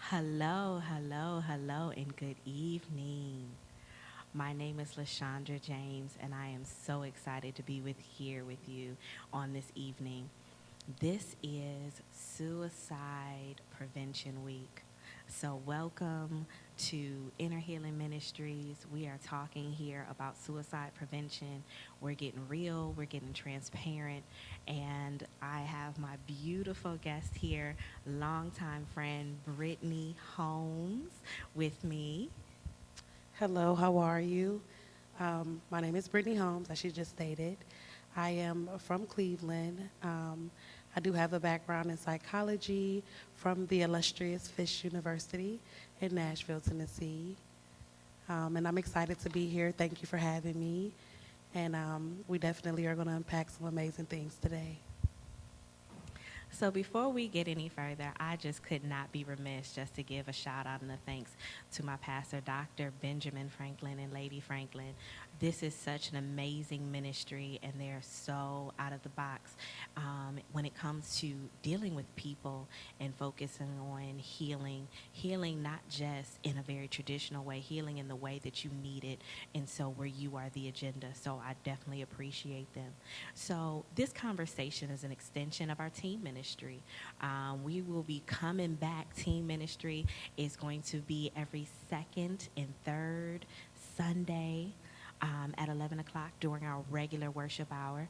Hello, hello, hello, and good evening. My name is LaShondra James, and I am so excited to be here with you on this evening. This is Suicide Prevention Week. So, welcome to Inner Healing Ministries. We are talking here about suicide prevention. We're getting real, we're getting transparent, and I have my beautiful guest here, longtime friend Brittany Holmes, with me. Hello, how are you? My name is Brittany Holmes, as she just stated. I am from Cleveland. I do have a background in psychology from the illustrious Fish University in Nashville, Tennessee. And I'm excited to be here. Thank you for having me. And we definitely are going to unpack some amazing things today. So before we get any further, I just could not be remiss just to give a shout out and a thanks to my pastor, Dr. Benjamin Franklin and Lady Franklin. This is such an amazing ministry, and they're so out of the box when it comes to dealing with people and focusing on healing not just in a very traditional way, healing in the way that you need it, and so where you are the agenda. So I definitely appreciate them. So this conversation is an extension of our team ministry. We will be coming back. Team ministry is going to be every second and third Sunday at 11 o'clock during our regular worship hour.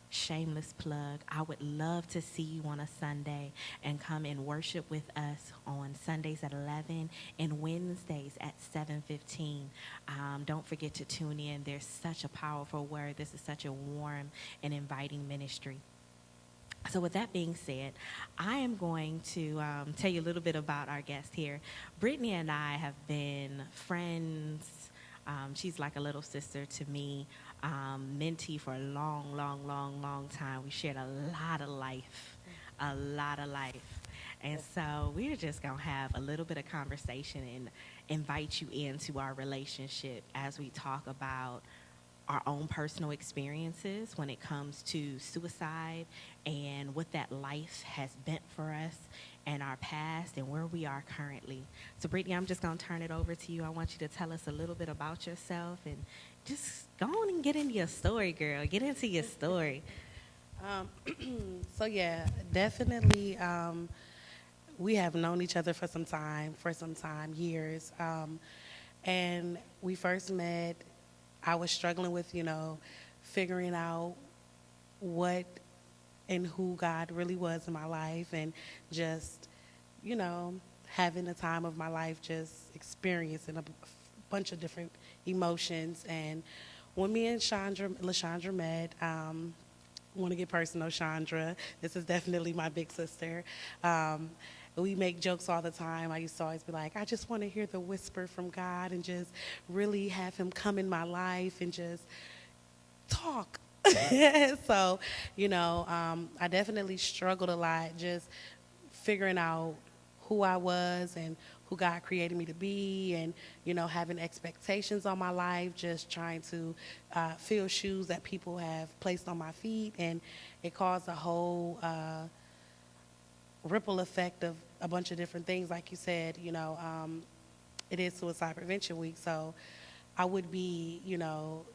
Shameless plug. I would love to see you on a Sunday and come and worship with us on Sundays at 11 and Wednesdays at 7:15. Don't forget to tune in. There's such a powerful word. This is such a warm and inviting ministry. So with that being said, I am going to tell you a little bit about our guest here. Brittany and I have been friends. She's like a little sister to me, mentee for a long, long, long, long time. We shared a lot of life, a lot of life. And so we're just going to have a little bit of conversation and invite you into our relationship as we talk about our own personal experiences when it comes to suicide and what that life has been for us and our past and where we are currently. So, Brittany, I'm just going to turn it over to you. I want you to tell us a little bit about yourself and just go on and get into your story, girl. Get into your story. Um, so, yeah, definitely. We have known each other for some time, years. And we first met, I was struggling with, figuring out what and who God really was in my life and just, you know, having the time of my life, just experiencing a bunch of different emotions. And when me and LaShondra met, want to get personal, Chandra. This is definitely my big sister. Um, we make jokes all the time. I used to always be like, I just want to hear the whisper from God and just really have him come in my life and just talk. So, I definitely struggled a lot just figuring out who I was and who God created me to be, and having expectations on my life, just trying to fill shoes that people have placed on my feet, and it caused a whole ripple effect of a bunch of different things. Like you said, it is Suicide Prevention Week, so I would be,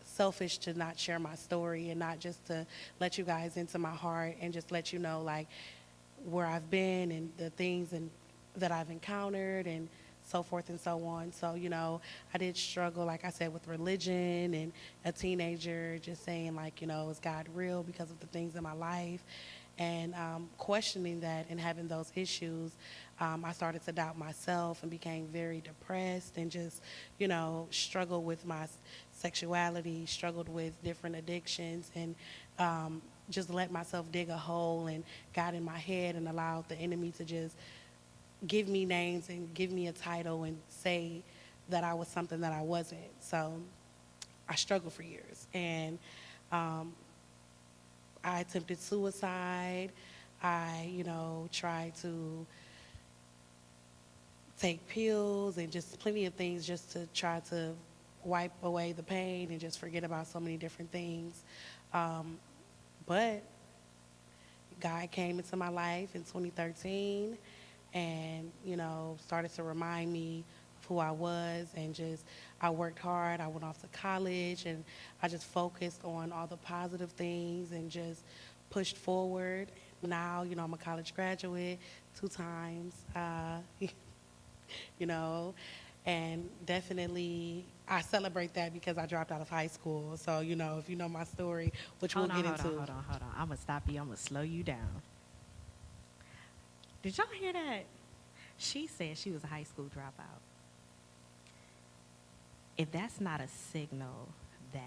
selfish to not share my story and not just to let you guys into my heart and just let you know, like, where I've been and the things and that I've encountered and so forth and so on. So, I did struggle, like I said, with religion and a teenager just saying, like, is God real because of the things in my life? And questioning that and having those issues, I started to doubt myself and became very depressed and just, struggled with my sexuality, struggled with different addictions, and just let myself dig a hole and got in my head and allowed the enemy to just give me names and give me a title and say that I was something that I wasn't. So I struggled for years. And I attempted suicide. I, tried to take pills and just plenty of things just to try to wipe away the pain and just forget about so many different things. But God came into my life in 2013, and, started to remind me of who I was. And just, I worked hard. I went off to college, and I just focused on all the positive things and just pushed forward. Now, I'm a college graduate 2 times, you know, and definitely I celebrate that because I dropped out of high school. So, if you know my story, which we'll get into. Hold on. I'm going to stop you. I'm going to slow you down. Did y'all hear that? She said she was a high school dropout. If that's not a signal that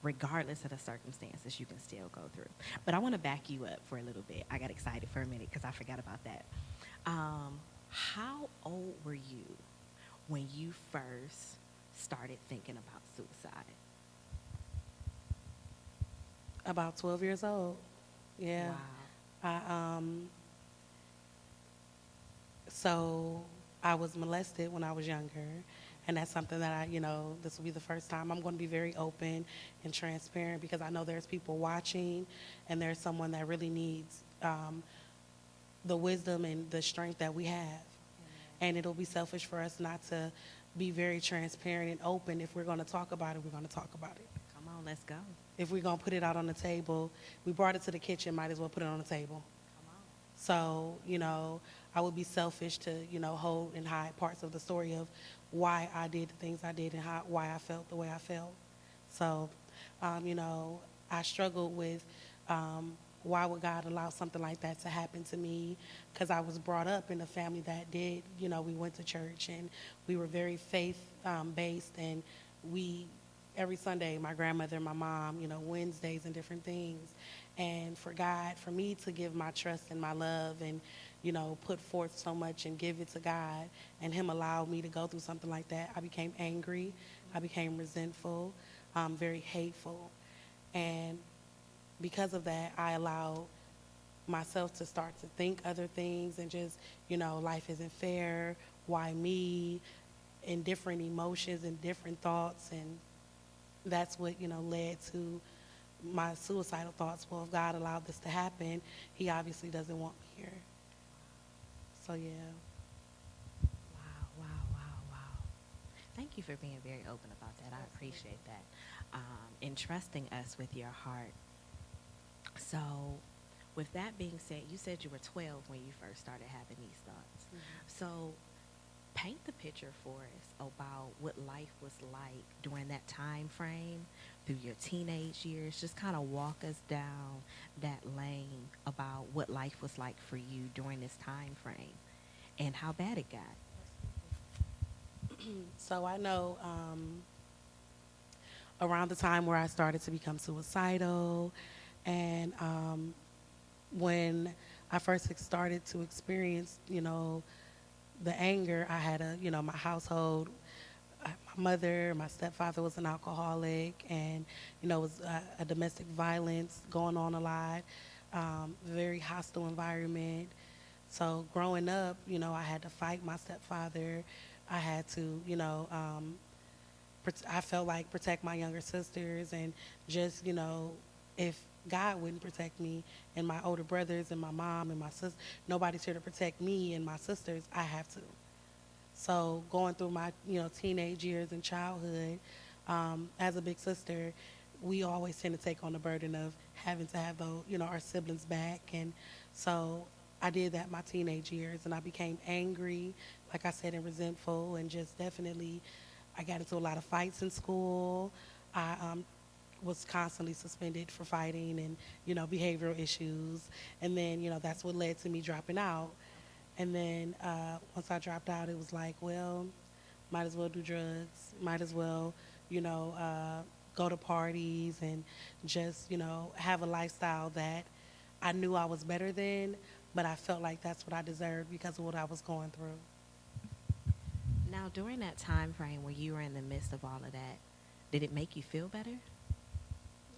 regardless of the circumstances, you can still go through. But I want to back you up for a little bit. I got excited for a minute because I forgot about that. How old were you when you first started thinking about suicide? About 12 years old. Yeah. Wow. So I was molested when I was younger. And that's something that this will be the first time I'm going to be very open and transparent, because I know there's people watching, and there's someone that really needs the wisdom and the strength that we have. Mm-hmm. And it'll be selfish for us not to be very transparent and open. If we're going to talk about it, we're going to talk about it. Come on, let's go. If we're going to put it out on the table, we brought it to the kitchen, might as well put it on the table. Come on. So, I would be selfish to, hold and hide parts of the story of why I did the things I did and why I felt the way I felt. So, I struggled with why would God allow something like that to happen to me? Because I was brought up in a family that did, we went to church and we were very faith-based, and every Sunday, my grandmother and my mom, Wednesdays and different things. And for me to give my trust and my love and, put forth so much and give it to God, and Him allow me to go through something like that, I became angry. I became resentful, very hateful. And because of that, I allowed myself to start to think other things and just, life isn't fair. Why me? And different emotions and different thoughts. And that's what, led to my suicidal thoughts. Well, if God allowed this to happen, He obviously doesn't want me here. So, yeah. Wow. Thank you for being very open about that. I appreciate that. And trusting us with your heart. So, with that being said, you said you were 12 when you first started having these thoughts. Mm-hmm. So, paint the picture for us about what life was like during that time frame, through your teenage years. Just kind of walk us down that lane about what life was like for you during this time frame and how bad it got. So I know around the time where I started to become suicidal, and when I first started to experience, the anger, I had my household, my mother, my stepfather was an alcoholic, and, it was a domestic violence going on a lot, very hostile environment. So growing up, I had to fight my stepfather. I had to, I felt like protect my younger sisters, and just, if God wouldn't protect me and my older brothers and my mom and my sister, nobody's here to protect me and my sisters, I have to. So going through my, teenage years and childhood, as a big sister, we always tend to take on the burden of having to have those, our siblings back. And so I did that my teenage years, and I became angry, like I said, and resentful, and just definitely I got into a lot of fights in school. I was constantly suspended for fighting and, behavioral issues. And then, that's what led to me dropping out. And then once I dropped out, it was like, well, might as well do drugs, might as well, go to parties and just, have a lifestyle that I knew I was better than, but I felt like that's what I deserved because of what I was going through. Now, during that time frame where you were in the midst of all of that, did it make you feel better?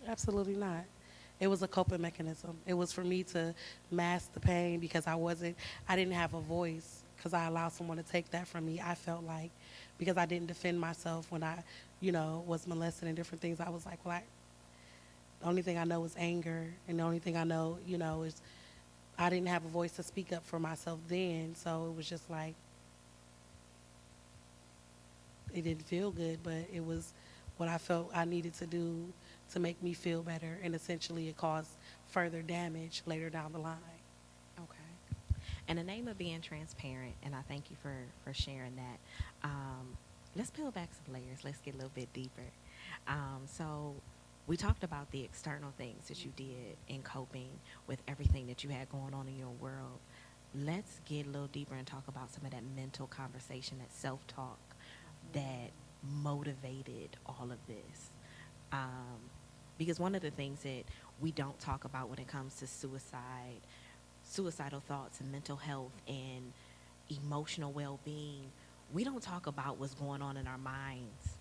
Absolutely not. It was a coping mechanism. It was for me to mask the pain because I didn't have a voice, because I allowed someone to take that from me. I felt like, because I didn't defend myself when I, was molested and different things, I was like, well, the only thing I know is anger, and the only thing I know, is I didn't have a voice to speak up for myself then, so it was just like it didn't feel good, but it was what I felt I needed to do to make me feel better, and essentially it caused further damage later down the line. Okay. In the name of being transparent, and I thank you for sharing that, let's peel back some layers. Let's get a little bit deeper. So we talked about the external things that you did in coping with everything that you had going on in your world. Let's get a little deeper and talk about some of that mental conversation, that self-talk that motivated all of this. Because one of the things that we don't talk about when it comes to suicidal thoughts and mental health and emotional well-being, we don't talk about what's going on in our minds.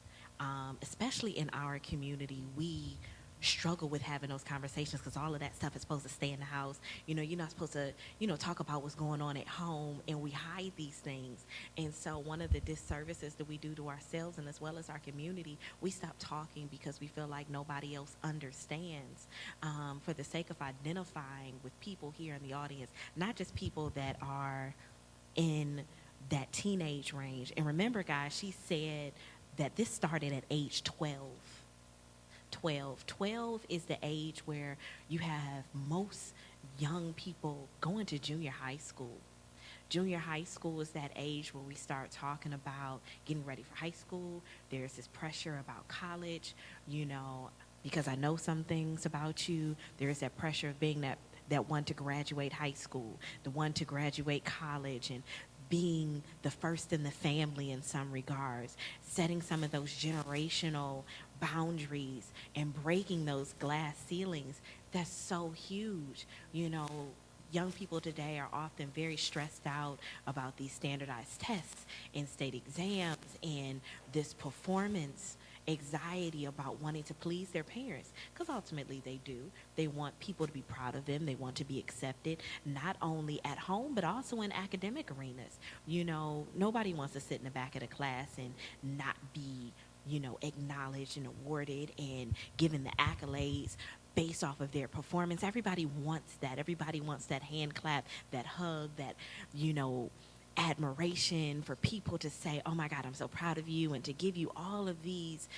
Especially in our community, we struggle with having those conversations because all of that stuff is supposed to stay in the house. You're not supposed to, talk about what's going on at home, and we hide these things. And so one of the disservices that we do to ourselves and as well as our community, we stop talking because we feel like nobody else understands. For the sake of identifying with people here in the audience, not just people that are in that teenage range. And remember, guys, she said that this started at age 12. 12 is the age where you have most young people going to junior high school. Junior high school is that age where we start talking about getting ready for high school. There's this pressure about college, because I know some things about you. There is that pressure of being that one to graduate high school, the one to graduate college, and being the first in the family in some regards, setting some of those generational boundaries and breaking those glass ceilings. That's so huge. Young people today are often very stressed out about these standardized tests and state exams and this performance anxiety about wanting to please their parents, because ultimately they do. They want people to be proud of them. They want to be accepted, not only at home, but also in academic arenas. Nobody wants to sit in the back of the class and not be, acknowledged and awarded and given the accolades based off of their performance. Everybody wants that. Everybody wants that hand clap, that hug, that, admiration, for people to say, oh my God, I'm so proud of you, and to give you all of these,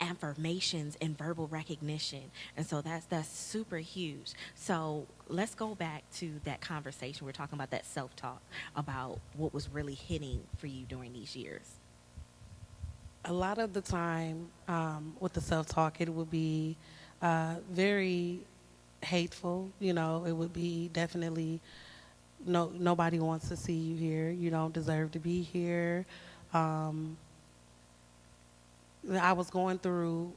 affirmations and verbal recognition. And so that's super huge. So let's go back to that conversation. We're talking about that self-talk, about what was really hitting for you during these years. A lot of the time with the self-talk, it would be very hateful. It would be definitely, nobody wants to see you here. You don't deserve to be here. I was going through,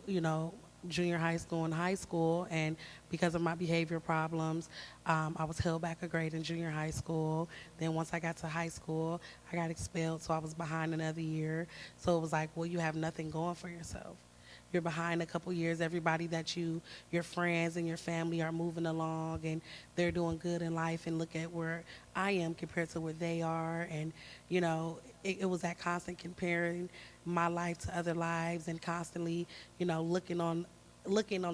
junior high school and high school, and because of my behavior problems, I was held back a grade in junior high school. Then once I got to high school, I got expelled, so I was behind another year. So it was like, well, you have nothing going for yourself. You're behind a couple years. Everybody that your friends and your family are moving along, and they're doing good in life, and look at where I am compared to where they are. And, it was that constant comparing my life to other lives, and constantly, looking on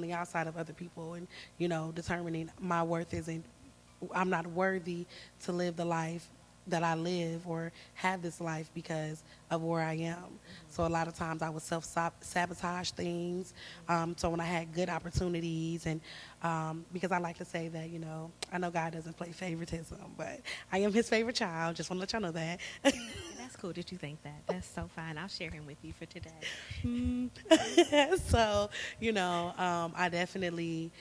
the outside of other people, and, determining my worth isn't, I'm not worthy to live the life that I live or have this life because of where I am. So a lot of times I would self-sabotage things. So when I had good opportunities, and because I like to say that, I know God doesn't play favoritism, but I am his favorite child. Just want to let y'all know that. That's cool that you think that. That's so fine. I'll share him with you for today. So, I definitely,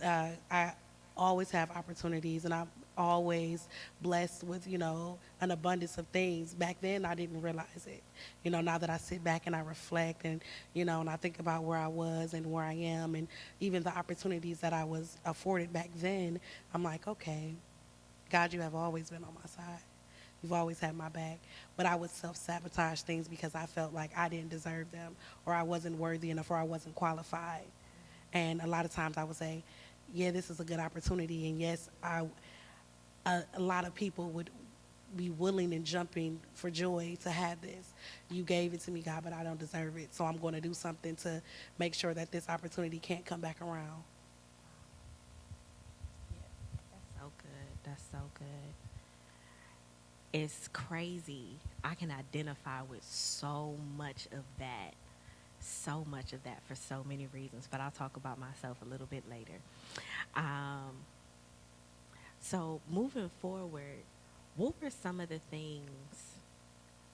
I always have opportunities, and I'm always blessed with, an abundance of things. Back then, I didn't realize it. Now that I sit back and I reflect, and, and I think about where I was and where I am, and even the opportunities that I was afforded back then, I'm like, okay, God, you have always been on my side. You've always had my back. But I would self-sabotage things because I felt like I didn't deserve them, or I wasn't worthy enough, or I wasn't qualified. And a lot of times I would say, yeah, this is a good opportunity, and yes, a lot of people would be willing and jumping for joy to have this. You gave it to me, God, but I don't deserve it, so I'm going to do something to make sure that this opportunity can't come back around. That's so good. It's crazy. I can identify with so much of that for so many reasons, but I'll talk about myself a little bit later. Um, so, moving forward, what were some of the things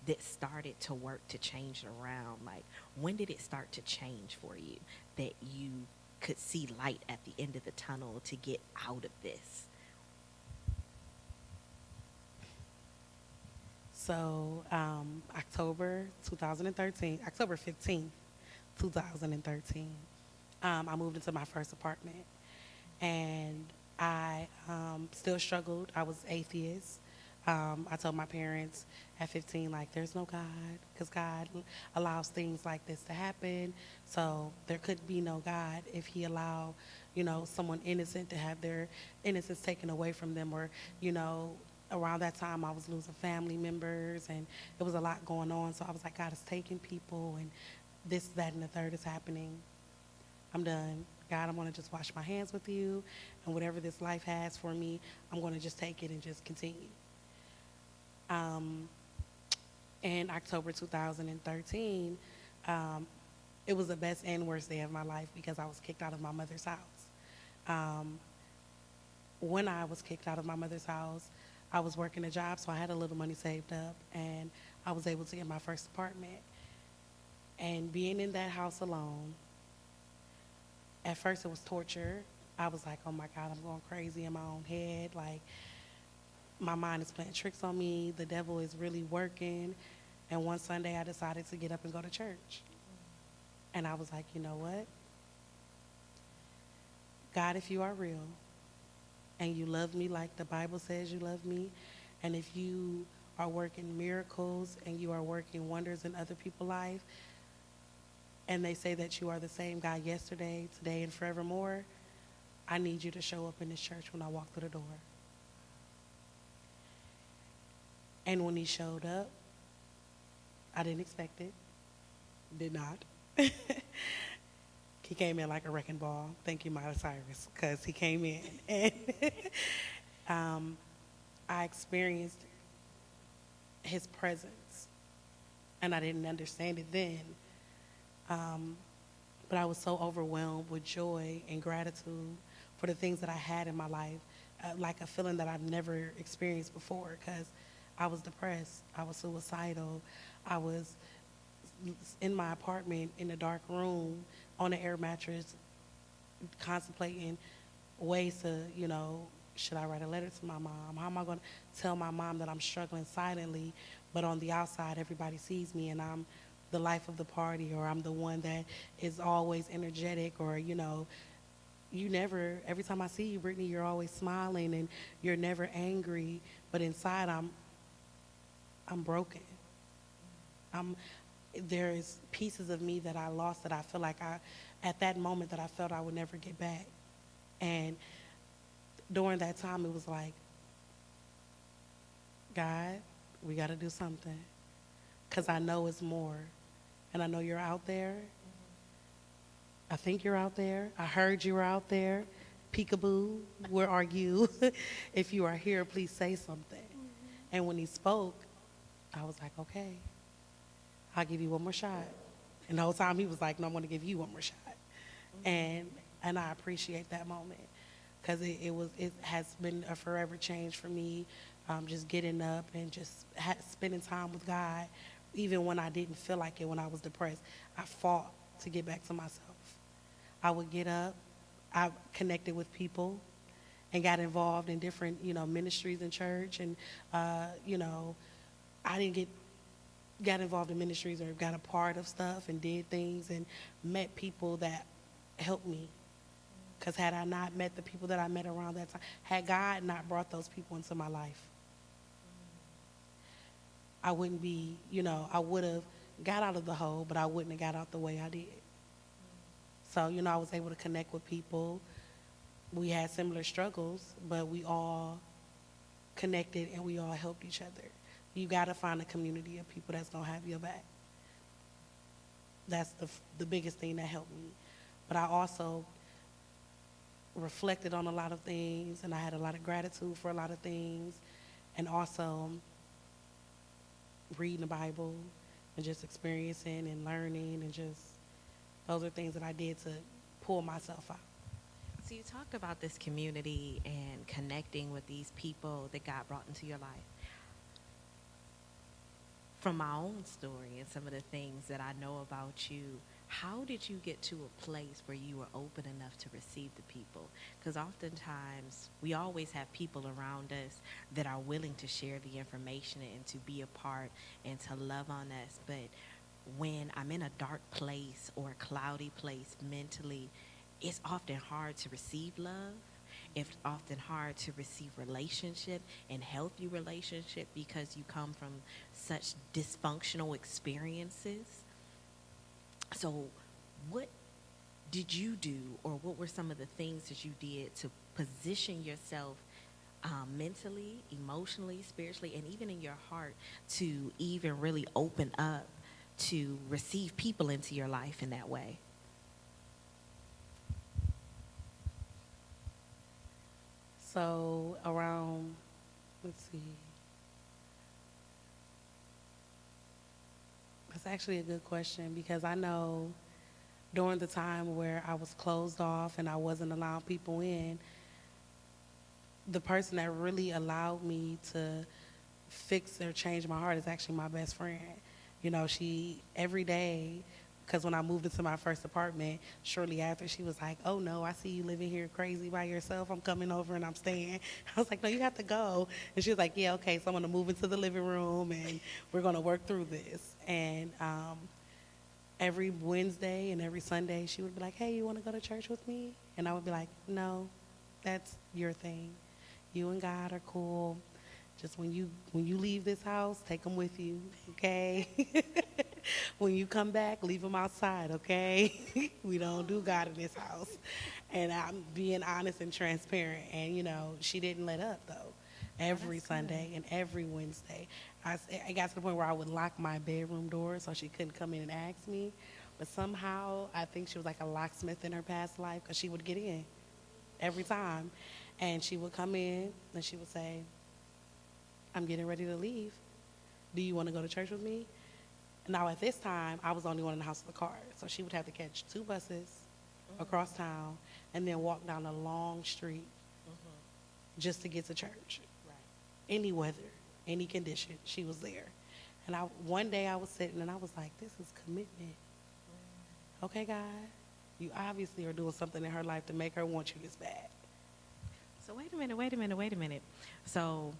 that started to work to change it around? Like, when did it start to change for you that you could see light at the end of the tunnel to get out of this? So, October 2013, October 15th, 2013, I moved into my first apartment. And I still struggled. I was atheist. I told my parents at 15, like, there's no God, because God allows things like this to happen. So there could be no God if He allowed, someone innocent to have their innocence taken away from them, or, around that time I was losing family members, and it was a lot going on. So I was like, God is taking people, and this, that, and the third is happening. I'm done. God, I'm going to just wash my hands with you, and whatever this life has for me, I'm going to just take it and just continue. In October 2013, it was the best and worst day of my life because I was kicked out of my mother's house. When I was kicked out of my mother's house, I was working a job, so I had a little money saved up, and I was able to get my first apartment. And being in that house alone, at first it was torture. I was like, oh my God, I'm going crazy in my own head. Like, my mind is playing tricks on me. The devil is really working. And one Sunday I decided to get up and go to church. And I was like, you know what? God, if you are real and you love me like the Bible says you love me, and if you are working miracles and you are working wonders in other people's life, and they say that you are the same God yesterday, today, and forevermore, I need you to show up in this church when I walk through the door. And when He showed up, I didn't expect it. Did not. He came in like a wrecking ball. Thank you, Miley Cyrus, because He came in. And I experienced His presence, and I didn't understand it then. But I was so overwhelmed with joy and gratitude for the things that I had in my life, like a feeling that I've never experienced before, because I was depressed, I was suicidal, I was in my apartment in a dark room on an air mattress contemplating ways to, should I write a letter to my mom? How am I going to tell my mom that I'm struggling silently, but on the outside everybody sees me and I'm the life of the party, or I'm the one that is always energetic, or, you never, every time I see you, Brittany, you're always smiling and you're never angry, but inside I'm broken. There's pieces of me that I lost that I feel like at that moment that I felt I would never get back. And during that time, it was like, God, we got to do something, because I know it's more. And I know you're out there. I think you're out there. I heard you were out there. Peekaboo, where are you? If you are here, please say something. And when He spoke, I was like, okay, I'll give you one more shot. And the whole time He was like, no, I'm going to give you one more shot. And I appreciate that moment, because it has been a forever change for me, just getting up and just spending time with God. Even when I didn't feel like it, when I was depressed, I fought to get back to myself. I would get up, I connected with people and got involved in different, ministries in church. And, I didn't got involved in ministries or got a part of stuff and did things and met people that helped me. Because had I not met the people that I met around that time, had God not brought those people into my life, I wouldn't be, I would have got out of the hole, but I wouldn't have got out the way I did. So, I was able to connect with people. We had similar struggles, but we all connected and we all helped each other. You got to find a community of people that's going to have your back. That's the biggest thing that helped me. But I also reflected on a lot of things, and I had a lot of gratitude for a lot of things, and also reading the Bible and just experiencing and learning, and just those are things that I did to pull myself out. So you talked about this community and connecting with these people that God brought into your life. From my own story and some of the things that I know about you, how did you get to a place where you were open enough to receive the people? Because oftentimes we always have people around us that are willing to share the information and to be a part and to love on us. But when I'm in a dark place or a cloudy place mentally, it's often hard to receive love. It's often hard to receive relationship and healthy relationship because you come from such dysfunctional experiences. So what did you do, or what were some of the things that you did to position yourself mentally, emotionally, spiritually, and even in your heart to even really open up to receive people into your life in that way? So around, let's see, that's actually a good question, because I know during the time where I was closed off and I wasn't allowing people in, the person that really allowed me to fix or change my heart is actually my best friend. You know, she, every day, because when I moved into my first apartment, shortly after, she was like, "Oh no, I see you living here crazy by yourself. I'm coming over and I'm staying." I was like, "No, you have to go." And she was like, "Yeah, okay, so I'm going to move into the living room and we're going to work through this." And every Wednesday and every Sunday, she would be like, "Hey, you want to go to church with me?" And I would be like, "No, that's your thing. You and God are cool. Just when you leave this house, take them with you, okay? When you come back, leave them outside, okay? We don't do God in this house." And I'm being honest and transparent. And, you know, she didn't let up, though. Every Sunday and every Wednesday. I got to the point where I would lock my bedroom door so she couldn't come in and ask me. But somehow, I think she was like a locksmith in her past life, because she would get in every time. And she would come in and she would say, "I'm getting ready to leave. Do you want to go to church with me?" Now, at this time, I was the only one in the house with a car. So she would have to catch 2 buses across town and then walk down a long street just to get to church. Right. Any weather, any condition, she was there. And one day I was sitting and I was like, this is commitment. Okay, God, you obviously are doing something in her life to make her want you this bad. So wait a minute. So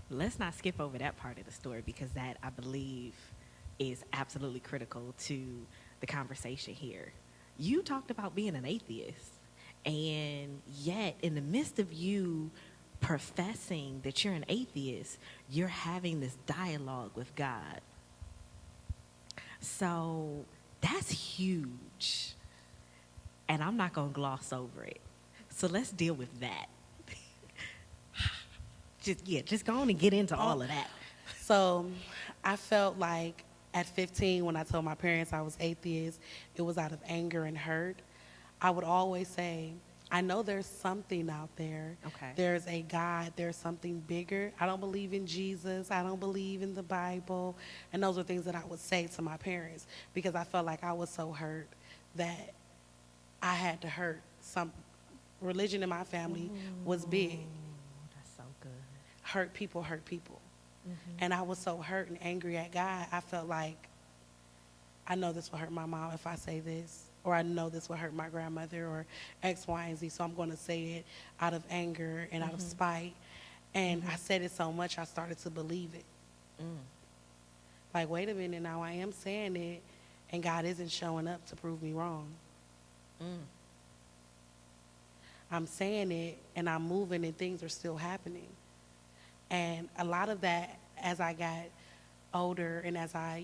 let's not skip over that part of the story, because that, I believe, is absolutely critical to the conversation here. You talked about being an atheist, and yet in the midst of you professing that you're an atheist, you're having this dialogue with God. So that's huge, and I'm not going to gloss over it. So let's deal with that. Just go on and get into all of that. So I felt like at 15, when I told my parents I was atheist, it was out of anger and hurt. I would always say, I know there's something out there. Okay. There's a God. There's something bigger. I don't believe in Jesus. I don't believe in the Bible. And those are things that I would say to my parents, because I felt like I was so hurt that I had to hurt some. Religion in my family was big. That's so good. Hurt people hurt people. And I was so hurt and angry at God. I felt like, I know this will hurt my mom if I say this, or I know this will hurt my grandmother, or X, Y, and Z. So I'm going to say it out of anger and out of spite. And I said it so much, I started to believe it. Like, wait a minute, now I am saying it, and God isn't showing up to prove me wrong. I'm saying it, and I'm moving, and things are still happening. And a lot of that, as I got older and as I,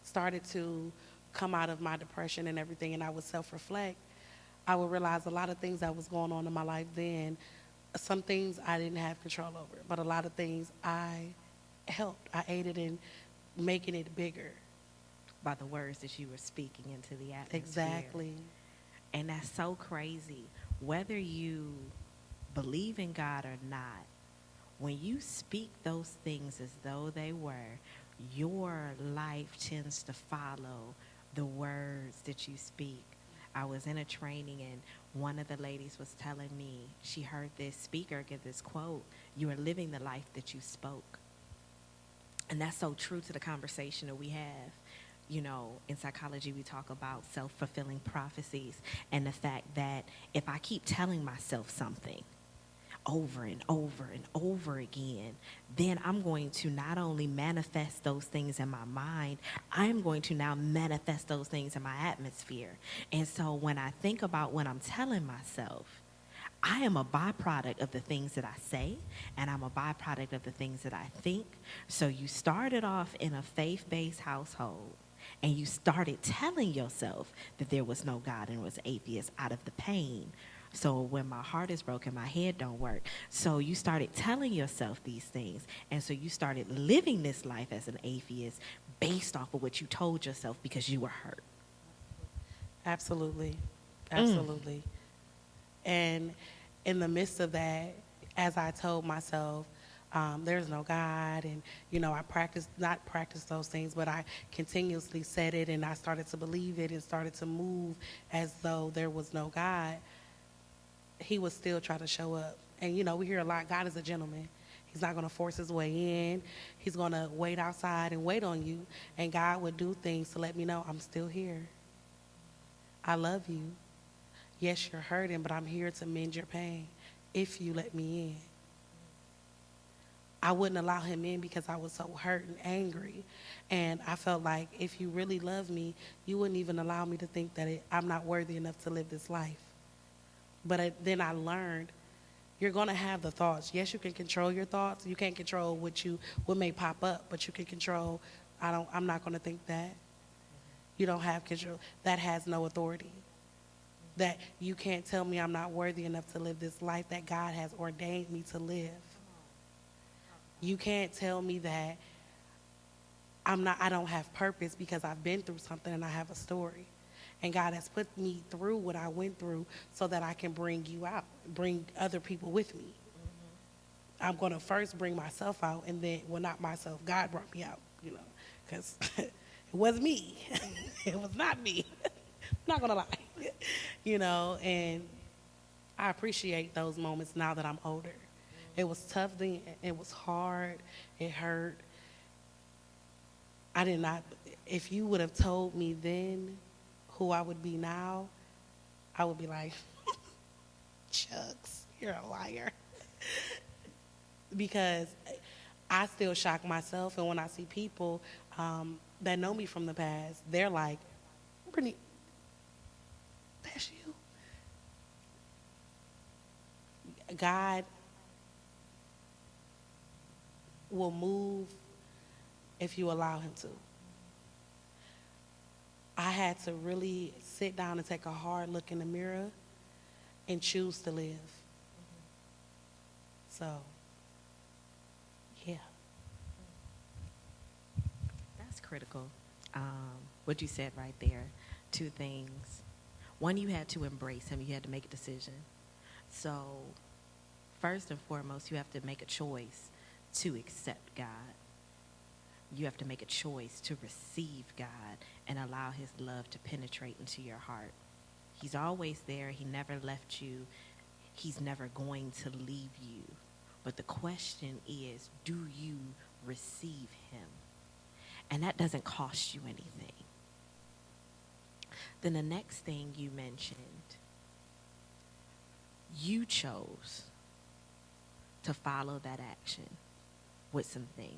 started to come out of my depression and everything, and I would self-reflect, I would realize a lot of things that was going on in my life then, some things I didn't have control over, but a lot of things I helped. I aided in making it bigger. By the words that you were speaking into the atmosphere. Exactly. And that's so crazy. Whether you believe in God or not, when you speak those things as though they were, your life tends to follow the words that you speak. I was in a training and one of the ladies was telling me she heard this speaker give this quote, "You are living the life that you spoke." And that's so true to the conversation that we have. You know, in psychology, we talk about self-fulfilling prophecies and the fact that if I keep telling myself something over and over and over again, then I'm going to not only manifest those things in my mind, I'm going to now manifest those things in my atmosphere. And so when I think about what I'm telling myself, I am a byproduct of the things that I say, and I'm a byproduct of the things that I think. So you started off in a faith-based household, and you started telling yourself that there was no God and was atheist out of the pain. So when my heart is broken, my head don't work. So you started telling yourself these things, and so you started living this life as an atheist based off of what you told yourself because you were hurt. Absolutely. Absolutely. And in the midst of that, as I told myself, there's no God, and I not practice those things, but I continuously said it, and I started to believe it, and started to move as though there was no God. He would still try to show up, and we hear a lot. God is a gentleman. He's not going to force his way in. He's going to wait outside and wait on you, and God would do things to let me know I'm still here. I love you. Yes, you're hurting, but I'm here to mend your pain if you let me in. I wouldn't allow him in because I was so hurt and angry. And I felt like if you really love me, you wouldn't even allow me to think that I'm not worthy enough to live this life. But then I learned you're going to have the thoughts. Yes, you can control your thoughts. You can't control what may pop up, but you can control, I'm not going to think that. You don't have control. That has no authority. That you can't tell me I'm not worthy enough to live this life that God has ordained me to live. You can't tell me that I don't have purpose because I've been through something and I have a story. And God has put me through what I went through so that I can bring you out, bring other people with me. I'm going to first bring myself out, and then, well, not myself, God brought me out, because it wasn't me. It was not me. I'm not going to lie, and I appreciate those moments now that I'm older. It was tough then. It was hard. It hurt. If you would have told me then who I would be now, I would be like, Chucks, you're a liar. Because I still shock myself, and when I see people that know me from the past, they're like, Brittany, that's you. God will move if you allow him to. I had to really sit down and take a hard look in the mirror and choose to live. So, yeah. That's critical. What you said right there, two things. One, you had to embrace him. You had to make a decision. So, first and foremost, you have to make a choice to accept God. You have to make a choice to receive God and allow his love to penetrate into your heart. He's always there. He never left you. He's never going to leave you. But the question is, do you receive him? And that doesn't cost you anything. Then the next thing you mentioned, you chose to follow that action with some things.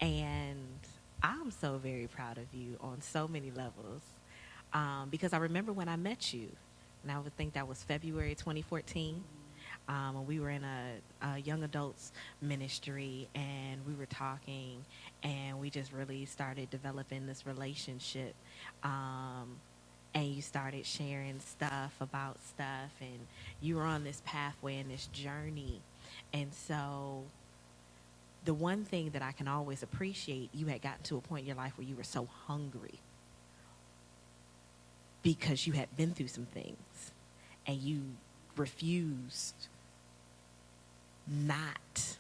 And I'm so very proud of you on so many levels, because I remember when I met you, and I would think that was February 2014, when we were in a young adults ministry, and we were talking, and we just really started developing this relationship. And you started sharing stuff about stuff, and you were on this pathway and this journey. And so the one thing that I can always appreciate, you had gotten to a point in your life where you were so hungry because you had been through some things and you refused not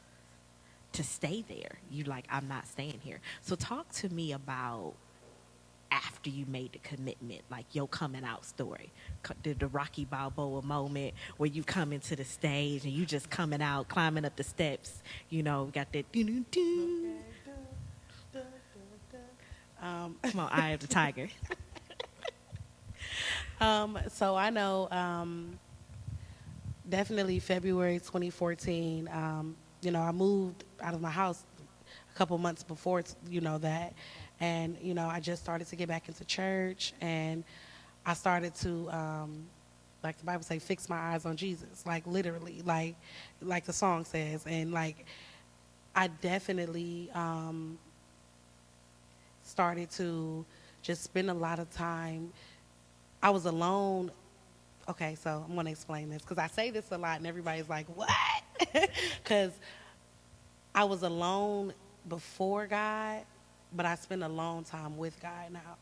to stay there. You like, I'm not staying here. So talk to me about after you made the commitment, like your coming out story, the Rocky Balboa moment where you come into the stage and you just coming out, climbing up the steps, got that doo-doo-doo. Come on, Eye of the Tiger. So I know definitely February 2014, I moved out of my house a couple months before, that. And, I just started to get back into church, and I started to, like the Bible says, fix my eyes on Jesus, like literally, like the song says. And like, I definitely started to just spend a lot of time. I was alone. Okay, so I'm going to explain this because I say this a lot and everybody's like, what? Because I was alone before God, but I spend a long time with God now.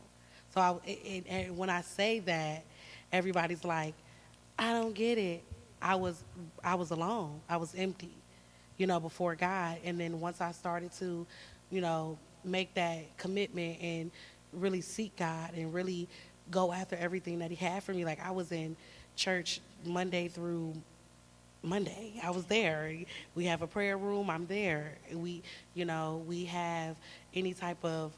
So and when I say that, everybody's like, I don't get it. I was alone. I was empty, before God. And then once I started to, make that commitment and really seek God and really go after everything that he had for me. Like, I was in church Monday through Monday. I was there. We have a prayer room. I'm there. We have any type of,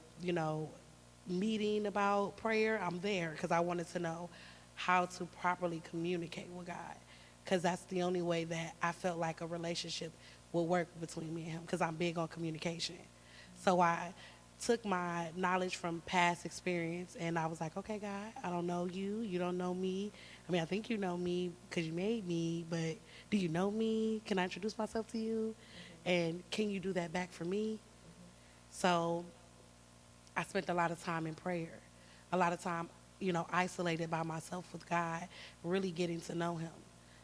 meeting about prayer. I'm there because I wanted to know how to properly communicate with God, because that's the only way that I felt like a relationship would work between me and him, because I'm big on communication. So I took my knowledge from past experience and I was like, okay, God, I don't know you. You don't know me. I mean, I think you know me because you made me, but do you know me? Can I introduce myself to you? And can you do that back for me? So I spent a lot of time in prayer, a lot of time, isolated by myself with God, really getting to know him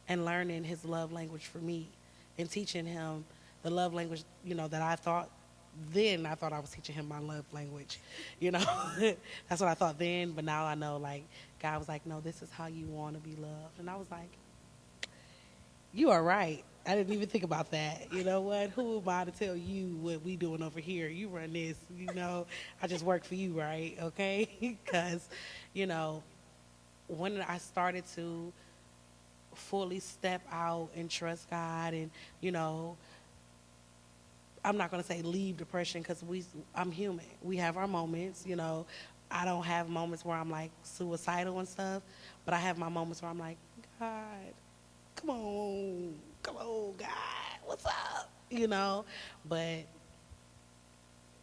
and learning his love language for me and teaching him the love language, that I thought I was teaching him my love language, That's what I thought then, but now I know, like, God was like, no, this is how you want to be loved. And I was like, you are right. I didn't even think about that. You know what? Who am I to tell you what we doing over here? You run this, I just work for you, right? Okay? Because, when I started to fully step out and trust God and, I'm not going to say leave depression, because I'm human. We have our moments, I don't have moments where I'm like suicidal and stuff, but I have my moments where I'm like, God, come on, God, what's up? But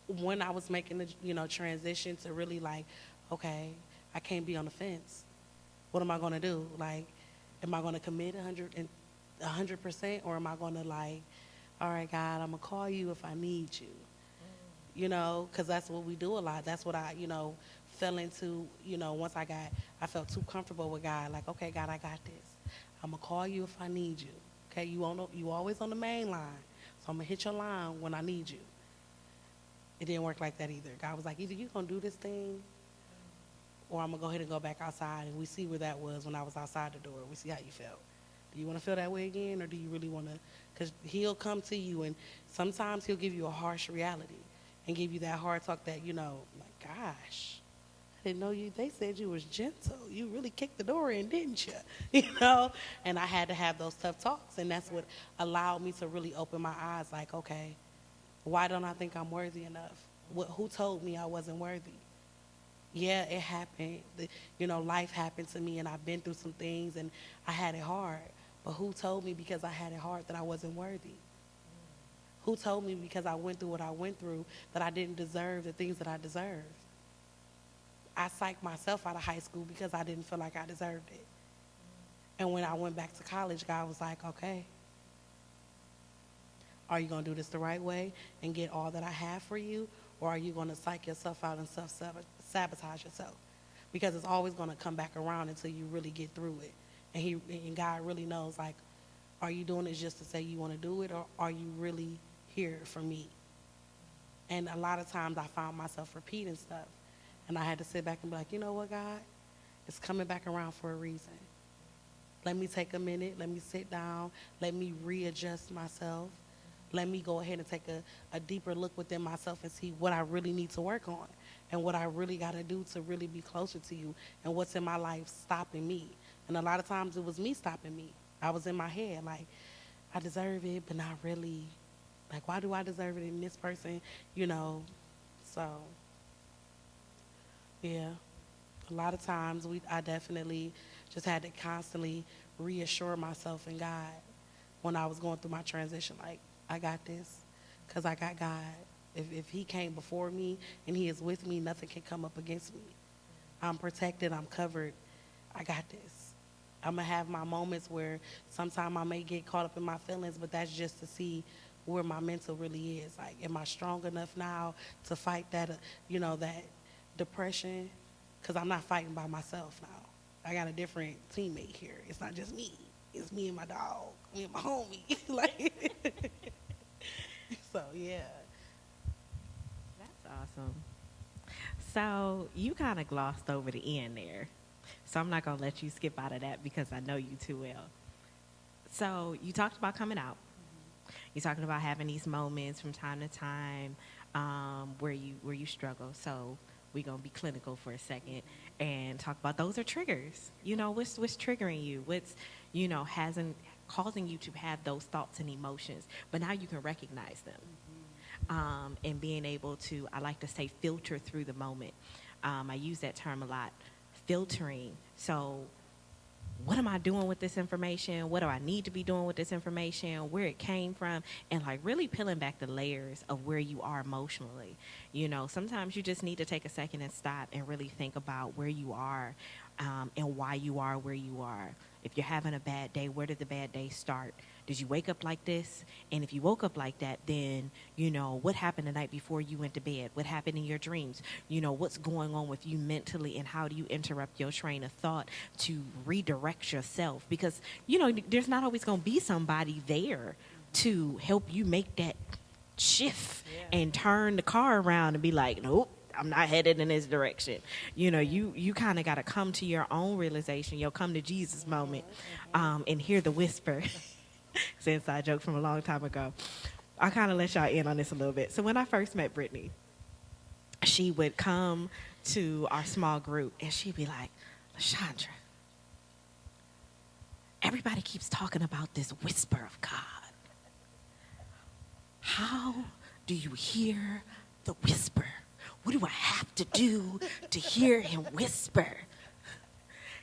when I was making the, transition to really like, okay, I can't be on the fence. What am I going to do? Like, am I going to commit 100%, or am I going to like, all right, God, I'm going to call you if I need you, because that's what we do a lot. That's what I, fell into, once I felt too comfortable with God. Like, okay, God, I got this. I'm going to call you if I need you. Okay, you always on the main line. So I'm going to hit your line when I need you. It didn't work like that either. God was like, either you're going to do this thing, or I'm going to go ahead and go back outside. And we see where that was when I was outside the door. We see how you felt. Do you want to feel that way again, or do you really want to? Because he'll come to you, and sometimes he'll give you a harsh reality and give you that hard talk that, like, gosh, I didn't know you. They said you was gentle. You really kicked the door in, didn't you? And I had to have those tough talks, and that's what allowed me to really open my eyes. Like, okay, why don't I think I'm worthy enough? Who told me I wasn't worthy? Yeah, it happened. Life happened to me, and I've been through some things, and I had it hard. But who told me because I had it hard that I wasn't worthy? Who told me because I went through what I went through that I didn't deserve the things that I deserved? I psyched myself out of high school because I didn't feel like I deserved it. And when I went back to college, God was like, okay, are you going to do this the right way and get all that I have for you? Or are you going to psych yourself out and self-sabotage yourself? Because it's always going to come back around until you really get through it. And God really knows, like, are you doing this just to say you want to do it, or are you really here for me? And a lot of times I found myself repeating stuff. And I had to sit back and be like, you know what, God? It's coming back around for a reason. Let me take a minute. Let me sit down. Let me readjust myself. Let me go ahead and take a deeper look within myself and see what I really need to work on and what I really got to do to really be closer to you and what's in my life stopping me. And a lot of times it was me stopping me. I was in my head like, I deserve it, but not really. Like, why do I deserve it in this person, you know? So, yeah. A lot of times I definitely just had to constantly reassure myself in God when I was going through my transition. Like, I got this because I got God. If he came before me and he is with me, nothing can come up against me. I'm protected. I'm covered. I got this. I'm going to have my moments where sometimes I may get caught up in my feelings, but that's just to see where my mental really is. Like, am I strong enough now to fight that, that depression? Because I'm not fighting by myself now. I got a different teammate here. It's not just me. It's me and my dog, me and my homie. Like, so, yeah. That's awesome. So you kind of glossed over the end there. So I'm not going to let you skip out of that because I know you too well. So you talked about coming out. You're talking about having these moments from time to time where you struggle. So we're going to be clinical for a second and talk about those are triggers. What's triggering you? What's, hasn't causing you to have those thoughts and emotions. But now you can recognize them. And being able to, I like to say, filter through the moment. I use that term a lot, filtering. So what am I doing with this information? What do I need to be doing with this information? Where it came from? And like really peeling back the layers of where you are emotionally. Sometimes you just need to take a second and stop and really think about where you are and why you are where you are. If you're having a bad day, where did the bad day start? Did you wake up like this? And if you woke up like that, then, what happened the night before you went to bed? What happened in your dreams? What's going on with you mentally, and how do you interrupt your train of thought to redirect yourself? Because, there's not always going to be somebody there to help you make that shift and turn the car around and be like, nope, I'm not headed in this direction. You kind of got to come to your own realization. You'll come to Jesus moment and hear the whisper. It's an inside joke from a long time ago. I'll kind of let y'all in on this a little bit. So when I first met Brittany, she would come to our small group and she'd be like, LaShondra, everybody keeps talking about this whisper of God. How do you hear the whisper? What do I have to do to hear him whisper?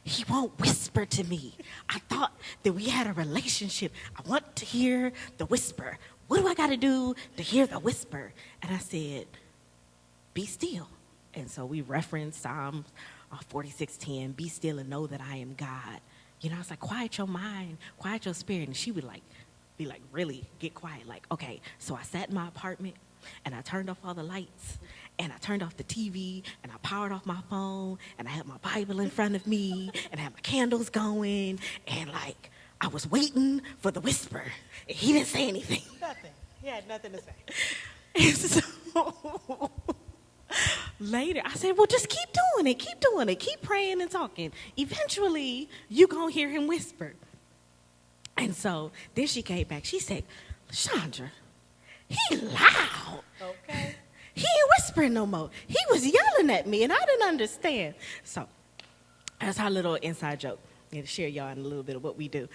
He won't whisper to me. I thought that we had a relationship. I want to hear the whisper. What do I got to do to hear the whisper? And I said, be still. And so we referenced Psalm 46:10, be still and know that I am God. I was like, quiet your mind, quiet your spirit. And she would be like, really get quiet. Like, okay. So I sat in my apartment and I turned off all the lights. And I turned off the TV, and I powered off my phone, and I had my Bible in front of me, and I had my candles going, and I was waiting for the whisper. And he didn't say anything. Nothing. He had nothing to say. And so later, I said, well, just keep doing it, keep praying and talking. Eventually, you gonna hear him whisper. And so then she came back. She said, Chandra, he loud. Okay. He ain't whispering no more. He was yelling at me, and I didn't understand. So that's our little inside joke. I'm going to share y'all in a little bit of what we do.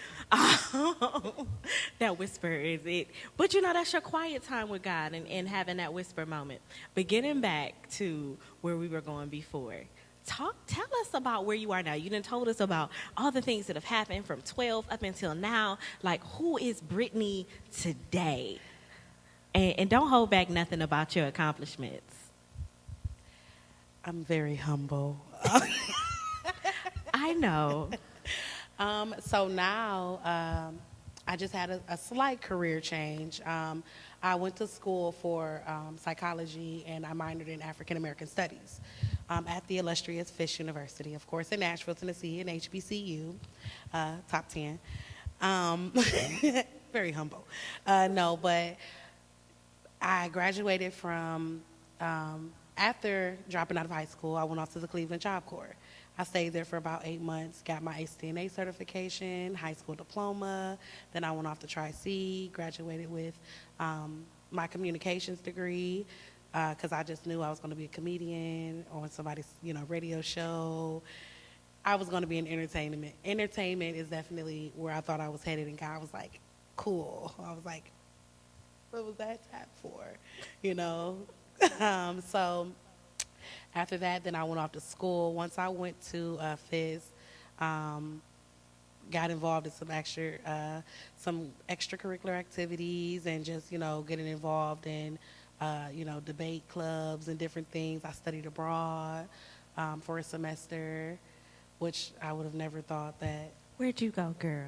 That whisper is it. But, that's your quiet time with God and having that whisper moment. But getting back to where we were going before, tell us about where you are now. You done told us about all the things that have happened from 12 up until now. Like, who is Brittany today? And don't hold back nothing about your accomplishments. I'm very humble. I know. So now I just had a slight career change. I went to school for psychology, and I minored in African American studies at the illustrious Fisk University, of course, in Nashville, Tennessee, and HBCU, top 10. Very humble. No, but I graduated from, after dropping out of high school, I went off to the Cleveland Job Corps. I stayed there for about 8 months, got my ACNA certification, high school diploma. Then I went off to Tri-C, graduated with my communications degree because I just knew I was going to be a comedian on somebody's, radio show. I was going to be in entertainment. Entertainment is definitely where I thought I was headed, and God was like, cool. I was like, what was that tap for? You know? So after that, then I went off to school. Once I went to FIS, got involved in some extracurricular activities and just, getting involved in, debate clubs and different things. I studied abroad for a semester, which I would have never thought that. Where'd you go, girl?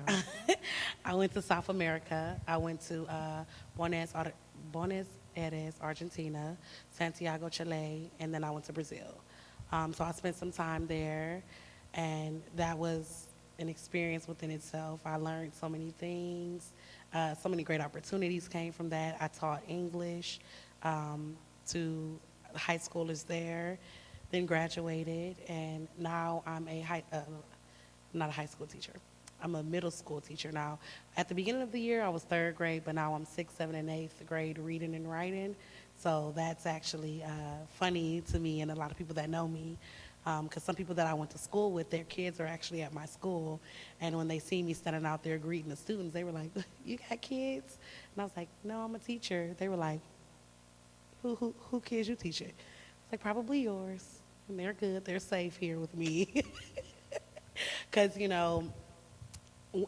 I went to South America. I went to Buenos Aires, Argentina, Santiago, Chile, and then I went to Brazil. So I spent some time there, and that was an experience within itself. I learned so many things. So many great opportunities came from that. I taught English to high schoolers there, then graduated, and now I'm not a high school teacher. I'm a middle school teacher now. At the beginning of the year, I was third grade, but now I'm sixth, seventh, and eighth grade reading and writing. So that's actually funny to me and a lot of people that know me, because some people that I went to school with, their kids are actually at my school, and when they see me standing out there greeting the students, they were like, "You got kids?" And I was like, "No, I'm a teacher." They were like, "Who kids you teaching?" I was like, "Probably yours." And they're good. They're safe here with me. Because,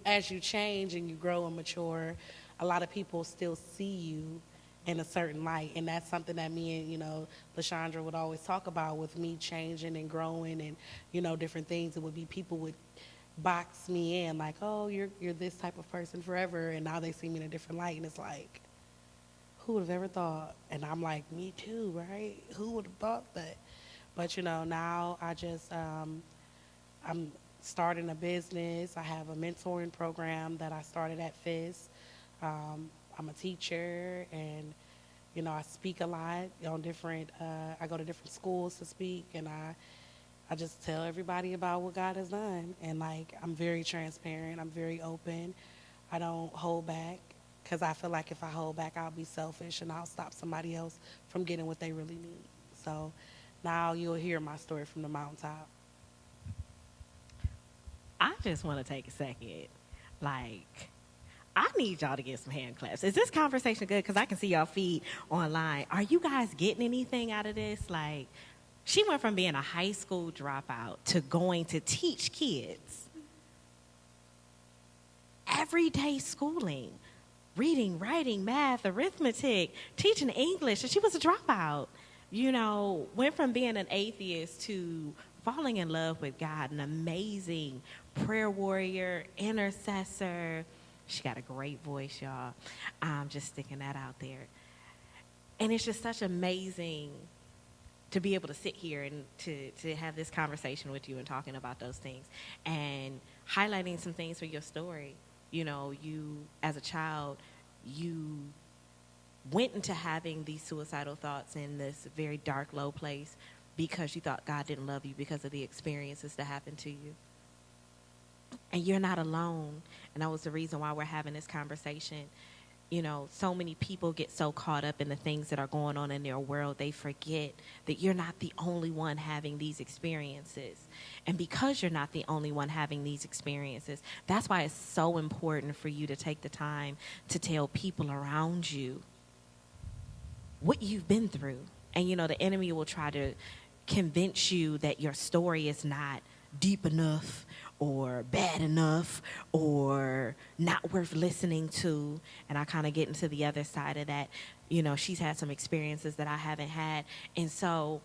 as you change and you grow and mature, a lot of people still see you in a certain light. And that's something that me and, LaShondra would always talk about with me changing and growing and, different things. It would be people would box me in like, oh, you're this type of person forever. And now they see me in a different light. And it's like, who would have ever thought? And I'm like, me too, right? Who would have thought that? But, now I just, I'm starting a business. I have a mentoring program that I started at FIS. I'm a teacher, and I speak a lot on different. I go to different schools to speak, and I just tell everybody about what God has done. And I'm very transparent. I'm very open. I don't hold back because I feel like if I hold back, I'll be selfish and I'll stop somebody else from getting what they really need. So now you'll hear my story from the mountaintop. I just want to take a second. I need y'all to get some hand claps. Is this conversation good? Because I can see y'all feed online. Are you guys getting anything out of this? She went from being a high school dropout to going to teach kids. Everyday schooling. Reading, writing, math, arithmetic, teaching English. And she was a dropout. Went from being an atheist to falling in love with God, an amazing prayer warrior, intercessor. She got a great voice, y'all. I'm just sticking that out there. And it's just such amazing to be able to sit here and to have this conversation with you and talking about those things and highlighting some things for your story. You, as a child, you went into having these suicidal thoughts in this very dark, low place because you thought God didn't love you because of the experiences that happened to you. And you're not alone. And that was the reason why we're having this conversation. So many people get so caught up in the things that are going on in their world, they forget that you're not the only one having these experiences. And because you're not the only one having these experiences, that's why it's so important for you to take the time to tell people around you what you've been through. And, the enemy will try to convince you that your story is not deep enough or bad enough or not worth listening to. And I kind of get into the other side of that. She's had some experiences that I haven't had. And so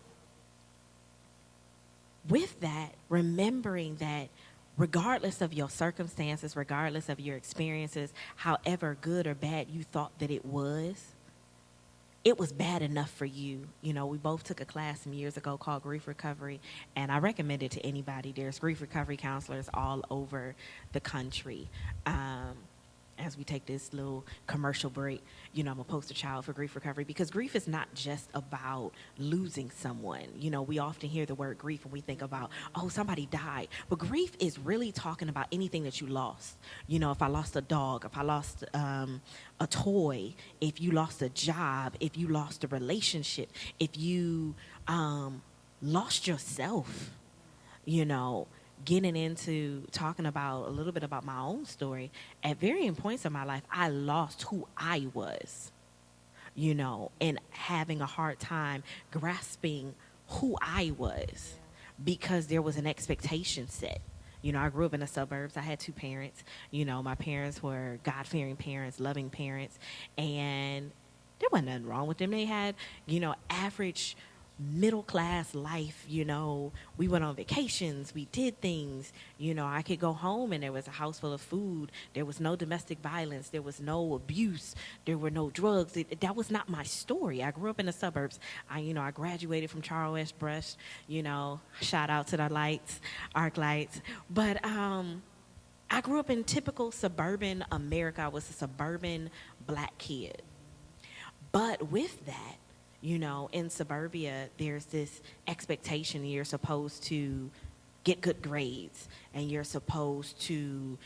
with that, remembering that regardless of your circumstances, regardless of your experiences, however good or bad you thought that it was bad enough for you. We both took a class some years ago called Grief Recovery, and I recommend it to anybody. There's grief recovery counselors all over the country. as we take this little commercial break, I'm a poster child for grief recovery, because grief is not just about losing someone. We often hear the word grief and we think about, oh, somebody died. But grief is really talking about anything that you lost. If I lost a dog, if I lost a toy, if you lost a job, if you lost a relationship, if you lost yourself, getting into talking about a little bit about my own story. At varying points in my life, I lost who I was, and having a hard time grasping who I was, because there was an expectation set. I grew up in the suburbs. I had two parents. My parents were God-fearing parents, loving parents, and there wasn't nothing wrong with them. They had, average middle-class life. We went on vacations, we did things. I could go home and there was a house full of food. There was no domestic violence, there was no abuse, there were no drugs. That was not my story. I grew up in the suburbs. I graduated from Charles West Brush. Shout out to the arc lights. But I grew up in typical suburban America. I was a suburban black kid. But with that, in suburbia, there's this expectation you're supposed to get good grades, and you're supposed to,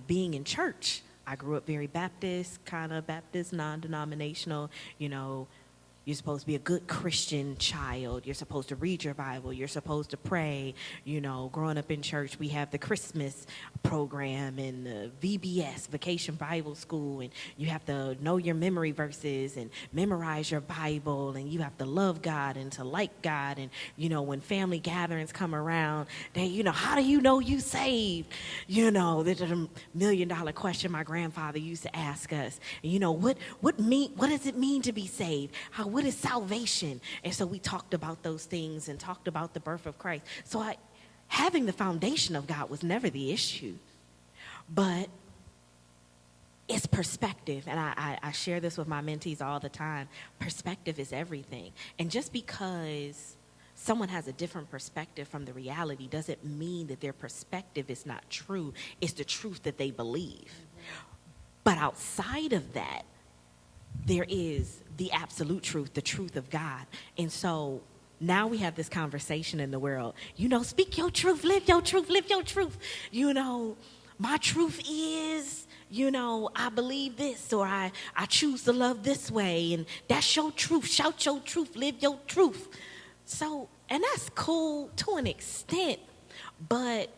being in church. I grew up very Baptist, non-denominational, you're supposed to be a good Christian child. You're supposed to read your Bible. You're supposed to pray. Growing up in church, we have the Christmas program and the VBS, Vacation Bible School, and you have to know your memory verses and memorize your Bible, and you have to love God and to like God. And, when family gatherings come around, they, how do you know you saved? There's a $1 million question my grandfather used to ask us. What does it mean to be saved? What is salvation? And so we talked about those things and talked about the birth of Christ. So having the foundation of God was never the issue. But it's perspective. And I share this with my mentees all the time. Perspective is everything. And just because someone has a different perspective from the reality doesn't mean that their perspective is not true. It's the truth that they believe. But outside of that, there is the absolute truth, the truth of God. And so now we have this conversation in the world. Speak your truth, live your truth, live your truth. My truth is, I believe this, or I choose to love this way, and that's your truth. Shout your truth, live your truth. So, and that's cool to an extent, but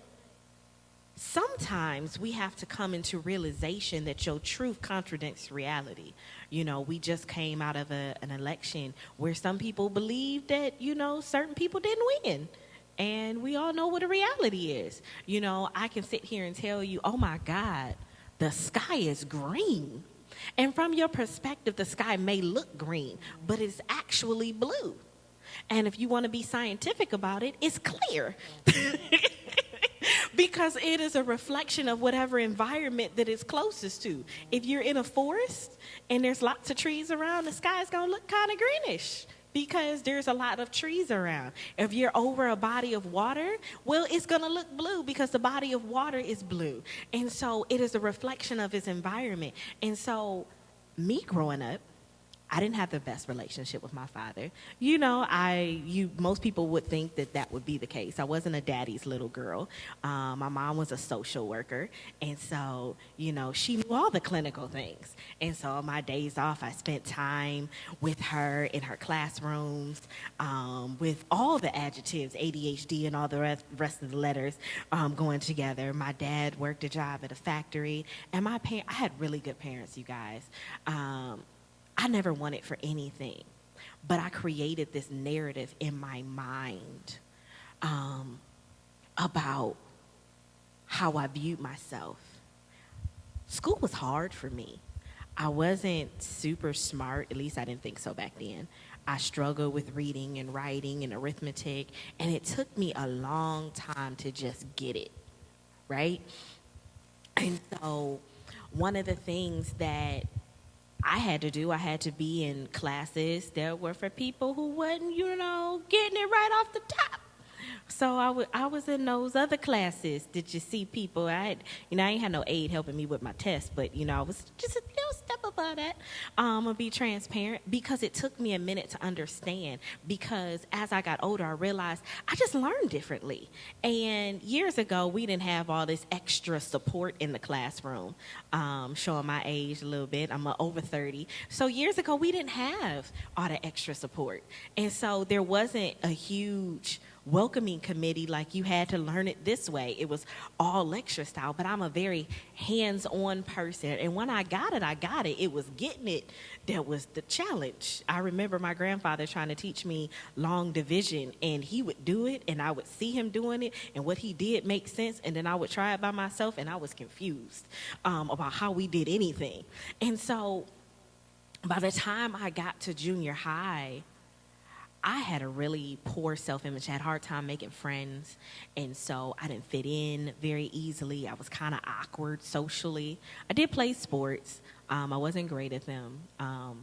sometimes we have to come into realization that your truth contradicts reality. We just came out of an election where some people believe that, certain people didn't win. And we all know what the reality is. I can sit here and tell you, oh my God, the sky is green. And from your perspective, the sky may look green, but it's actually blue. And if you want to be scientific about it, it's clear. Because it is a reflection of whatever environment that it's closest to. If you're in a forest and there's lots of trees around, the sky's going to look kind of greenish because there's a lot of trees around. If you're over a body of water, well, it's going to look blue because the body of water is blue. And so it is a reflection of its environment. And so me growing up, I didn't have the best relationship with my father. Most people would think that would be the case. I wasn't a daddy's little girl. My mom was a social worker. And so, she knew all the clinical things. And so on my days off, I spent time with her in her classrooms, with all the adjectives, ADHD and all the rest of the letters going together. My dad worked a job at a factory. And I had really good parents, you guys. I never wanted for anything, but I created this narrative in my mind about how I viewed myself. School was hard for me. I wasn't super smart, at least I didn't think so back then. I struggled with reading and writing and arithmetic, and it took me a long time to just get it, right? And so one of the things that I had to be in classes that were for people who wasn't, getting it right off the top. So I was in those other classes. Did you see people? I ain't had no aide helping me with my test, but I was just a little step above that. I'll be transparent because it took me a minute to understand. Because as I got older, I realized I just learned differently. And years ago, we didn't have all this extra support in the classroom. Showing my age a little bit, I'm over 30. So years ago, we didn't have all the extra support, and so there wasn't a huge welcoming committee like you had to learn it this way. It was all lecture style, but I'm a very hands-on person, and when I got it. It was getting it that was the challenge. I remember my grandfather trying to teach me long division, and he would do it, and I would see him doing it, and what he did make sense, and then I would try it by myself, and I was confused about how we did anything. And so by the time I got to junior high, I had a really poor self-image. I had a hard time making friends, and so I didn't fit in very easily. I was kind of awkward socially. I did play sports. I wasn't great at them. I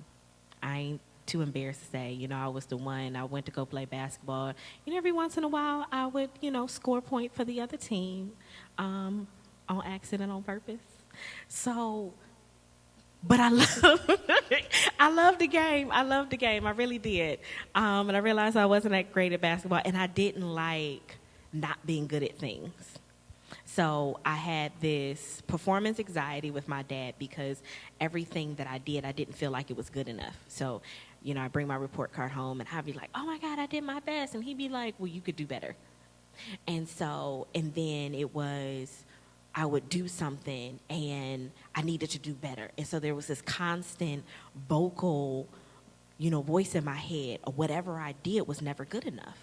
ain't too embarrassed to say, I was the one. I went to go play basketball. Every once in a while, I would, score a point for the other team on accident, on purpose. So... But I loved the game. I loved the game. I really did. And I realized I wasn't that great at basketball, and I didn't like not being good at things. So I had this performance anxiety with my dad because everything that I did, I didn't feel like it was good enough. So, I bring my report card home, and I'd be like, oh, my God, I did my best. And he'd be like, well, you could do better. And then it was... I would do something and I needed to do better. And so there was this constant vocal, voice in my head of whatever I did was never good enough.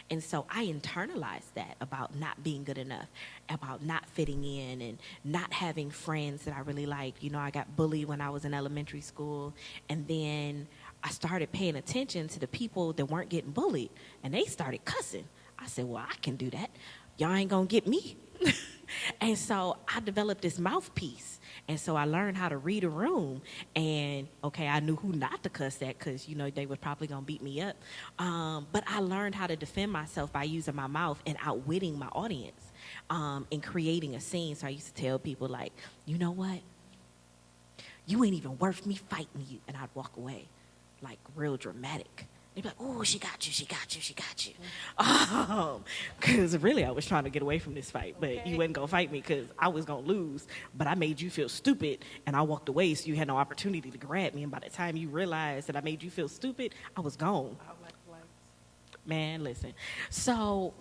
And so I internalized that about not being good enough, about not fitting in and not having friends that I really liked. I got bullied when I was in elementary school. And then I started paying attention to the people that weren't getting bullied, and they started cussing. I said, well, I can do that. Y'all ain't gonna get me. And so I developed this mouthpiece. And so I learned how to read a room. And, okay, I knew who not to cuss at because, they were probably going to beat me up. But I learned how to defend myself by using my mouth and outwitting my audience and creating a scene. So I used to tell people, like, you know what? You ain't even worth me fighting you. And I'd walk away, like, real dramatic. They'd be like, oh, she got you, she got you, she got you. Because really I was trying to get away from this fight, but you wasn't going to fight me because I was going to lose. But I made you feel stupid, and I walked away, so you had no opportunity to grab me. And by the time you realized that I made you feel stupid, I was gone. Man, listen. So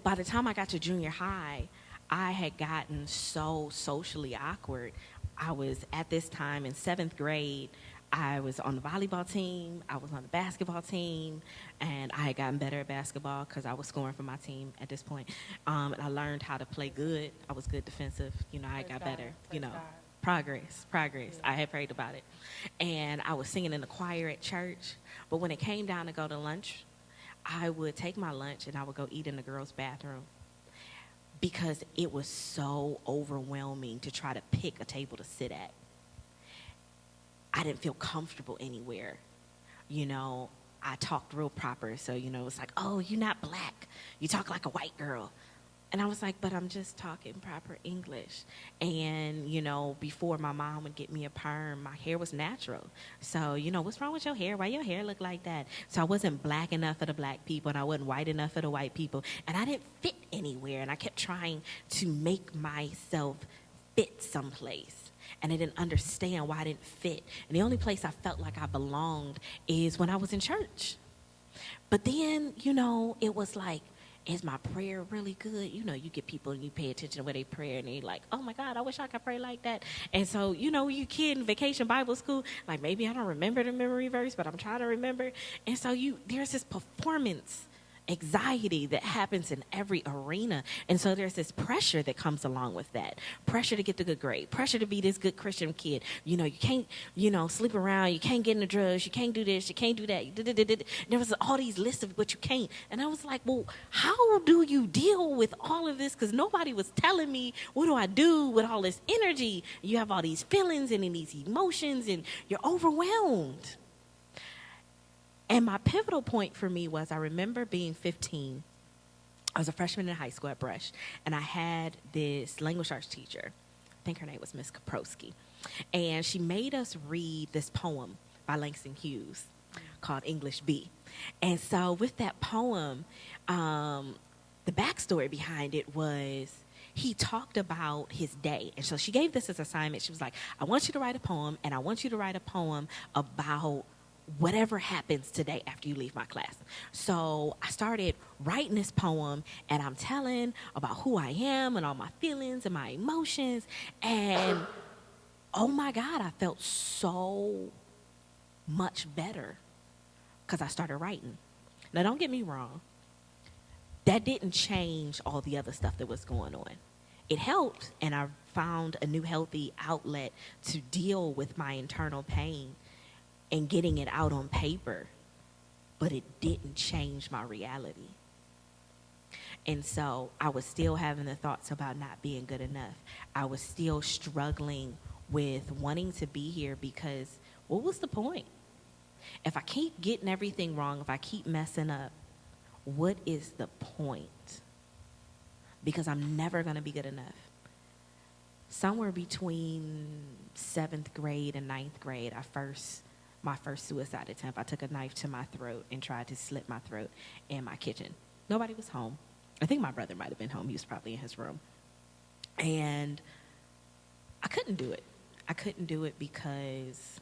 by the time I got to junior high, I had gotten so socially awkward. I was at this time in 7th grade. I was on the volleyball team, I was on the basketball team, and I had gotten better at basketball because I was scoring for my team at this point. And I learned how to play good. I was good defensive. I got better. Progress. Yeah. I had prayed about it. And I was singing in the choir at church. But when it came down to go to lunch, I would take my lunch and I would go eat in the girls' bathroom because it was so overwhelming to try to pick a table to sit at. I didn't feel comfortable anywhere. I talked real proper. So, it's like, oh, you're not black. You talk like a white girl. And I was like, but I'm just talking proper English. And, before my mom would get me a perm, my hair was natural. So, what's wrong with your hair? Why your hair look like that? So I wasn't black enough for the black people, and I wasn't white enough for the white people. And I didn't fit anywhere. And I kept trying to make myself fit someplace. And I didn't understand why I didn't fit. And the only place I felt like I belonged is when I was in church. But then, it was like, is my prayer really good? You get people and you pay attention to where they pray, and they're like, oh my God, I wish I could pray like that. And so, you kid in vacation Bible school, like maybe I don't remember the memory verse, but I'm trying to remember. And so there's this performance anxiety that happens in every arena. And so there's this pressure that comes along with that. Pressure to get the good grade. Pressure to be this good Christian kid. You can't, sleep around. You can't get into drugs. You can't do this. You can't do that. There was all these lists of what you can't. And I was like, well, how do you deal with all of this? Because nobody was telling me, what do I do with all this energy? You have all these feelings and then these emotions, and you're overwhelmed. And my pivotal point for me was I remember being 15, I was a freshman in high school at Brush, and I had this language arts teacher. I think her name was Miss Kaprowski. And she made us read this poem by Langston Hughes called English B. And so with that poem, the backstory behind it was he talked about his day. And so she gave this as assignment. She was like, I want you to write a poem, and I want you to write a poem about whatever happens today after you leave my class. So I started writing this poem, and I'm telling about who I am and all my feelings and my emotions. And oh my God, I felt so much better because I started writing. Now, don't get me wrong. That didn't change all the other stuff that was going on. It helped, and I found a new healthy outlet to deal with my internal pain and getting it out on paper, but it didn't change my reality. And so I was still having the thoughts about not being good enough. I was still struggling with wanting to be here because what was the point? If I keep getting everything wrong, if I keep messing up, what is the point? Because I'm never going to be good enough. Somewhere between 7th grade and 9th grade, my first suicide attempt, I took a knife to my throat and tried to slit my throat in my kitchen. Nobody was home. I think my brother might have been home. He was probably in his room. And I couldn't do it. I couldn't do it because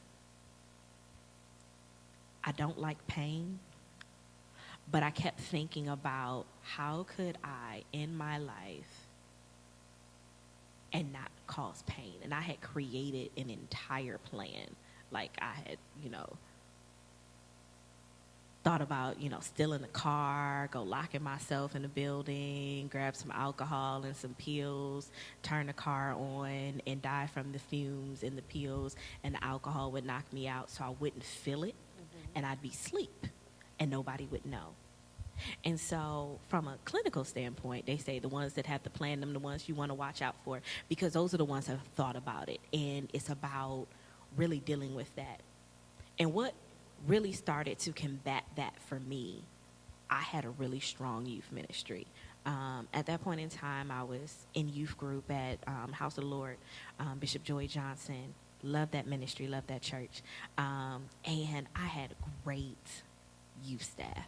I don't like pain. But I kept thinking about how could I, in my life, and not cause pain. And I had created an entire plan. Like I had, thought about, stealing a car, go locking myself in the building, grab some alcohol and some pills, turn the car on, and die from the fumes and the pills, and the alcohol would knock me out so I wouldn't feel it, and I'd be asleep, and nobody would know. And so from a clinical standpoint, they say the ones that have the plan, them the ones you want to watch out for, because those are the ones that have thought about it. And it's about really dealing with that. And what really started to combat that for me, I had a really strong youth ministry. At that point in time, I was in youth group at House of the Lord, Bishop Joy Johnson. Loved that ministry, loved that church. And I had great youth staff.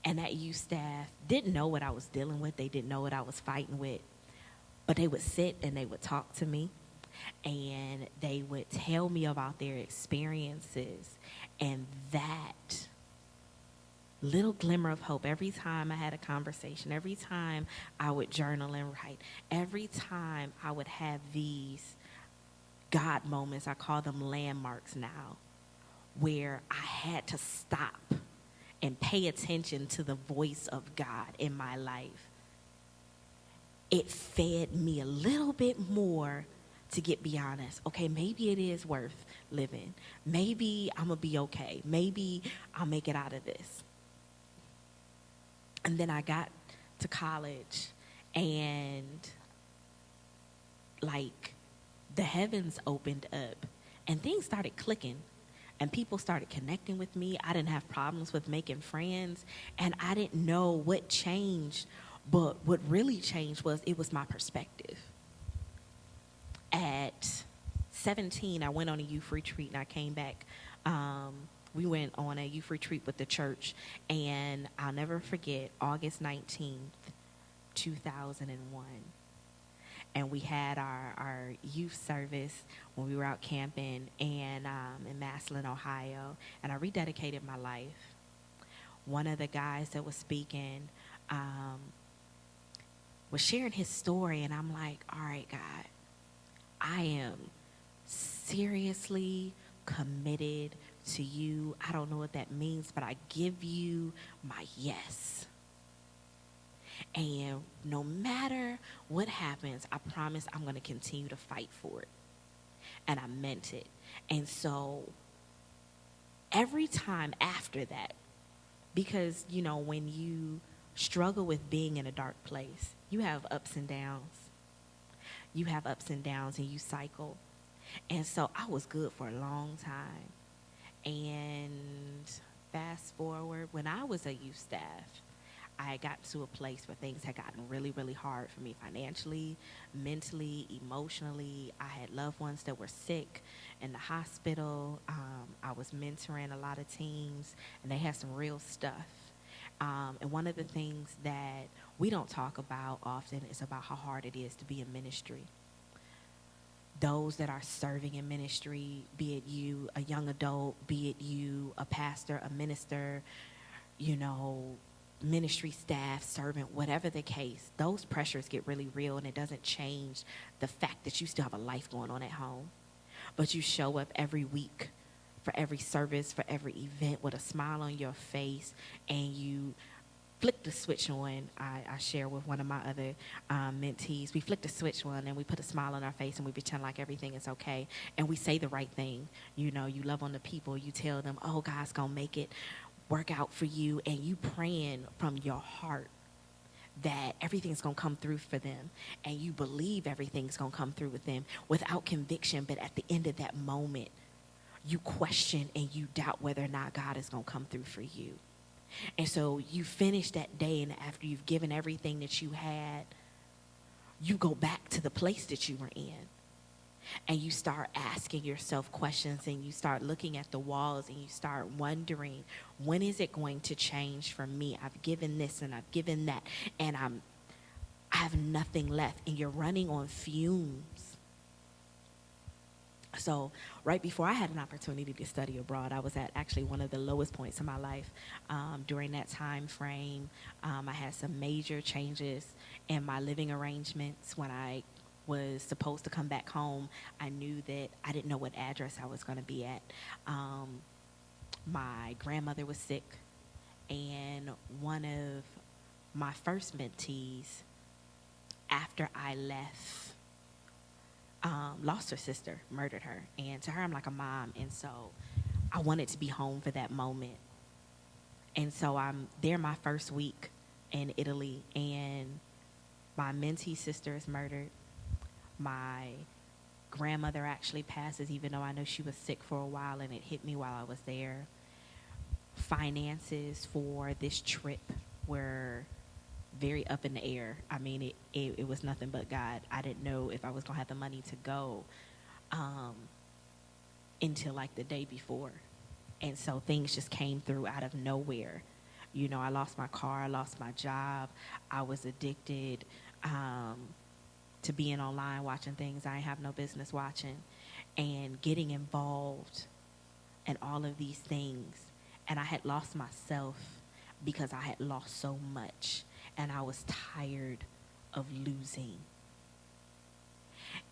And that youth staff didn't know what I was dealing with. They didn't know what I was fighting with. But they would sit and they would talk to me. And they would tell me about their experiences. And that little glimmer of hope, every time I had a conversation, every time I would journal and write, every time I would have these God moments, I call them landmarks now, where I had to stop and pay attention to the voice of God in my life, it fed me a little bit more to get be honest. Okay, maybe it is worth living. Maybe I'm going to be okay. Maybe I'll make it out of this. And then I got to college, and like the heavens opened up and things started clicking. And people started connecting with me. I didn't have problems with making friends. And I didn't know what changed. But what really changed was it was my perspective. At 17, I went on a youth retreat and I came back. We went on a youth retreat with the church. And I'll never forget August 19th, 2001. And we had our youth service when we were out camping in Massillon, Ohio. And I rededicated my life. One of the guys that was speaking was sharing his story. And I'm like, all right, God, I am seriously committed to you. I don't know what that means, but I give you my yes. And no matter what happens, I promise I'm going to continue to fight for it. And I meant it. And so every time after that, because, when you struggle with being in a dark place, you have ups and downs. You have ups and downs and you cycle. And so I was good for a long time. And fast forward, when I was a youth staff, I had gotten to a place where things had gotten really, really hard for me financially, mentally, emotionally. I had loved ones that were sick in the hospital. I was mentoring a lot of teams, and they had some real stuff. And one of the things that we don't talk about often is about how hard it is to be in ministry. Those that are serving in ministry, be it you, a young adult, be it you, a pastor, a minister, ministry staff, servant, whatever the case, those pressures get really real, and it doesn't change the fact that you still have a life going on at home. But you show up every week for every service, for every event with a smile on your face, and you flick the switch on. I share with one of my other mentees. We flick the switch on and we put a smile on our face and we pretend like everything is okay. And we say the right thing. You love on the people. You tell them, oh, God's going to make it work out for you. And you praying from your heart that everything's going to come through for them. And you believe everything's going to come through with them without conviction. But at the end of that moment, you question and you doubt whether or not God is going to come through for you. And so you finish that day, and after you've given everything that you had, you go back to the place that you were in. And you start asking yourself questions, and you start looking at the walls, and you start wondering, when is it going to change for me? I've given this and I've given that, and I have nothing left. And you're running on fumes. So right before I had an opportunity to study abroad, I was at actually one of the lowest points in my life. During that time frame, I had some major changes in my living arrangements. When I was supposed to come back home, I knew that I didn't know what address I was going to be at. My grandmother was sick, and one of my first mentees, after I left, lost her sister, murdered her. And to her, I'm like a mom. And so I wanted to be home for that moment. And so I'm there my first week in Italy, and my mentee sister is murdered. My grandmother actually passes, even though I know she was sick for a while, and it hit me while I was there. Finances for this trip were very up in the air. I mean, it was nothing but God. I didn't know if I was going to have the money to go until like the day before. And so things just came through out of nowhere. I lost my car, I lost my job. I was addicted to being online, watching things I have no business watching, and getting involved in all of these things. And I had lost myself because I had lost so much. And I was tired of losing.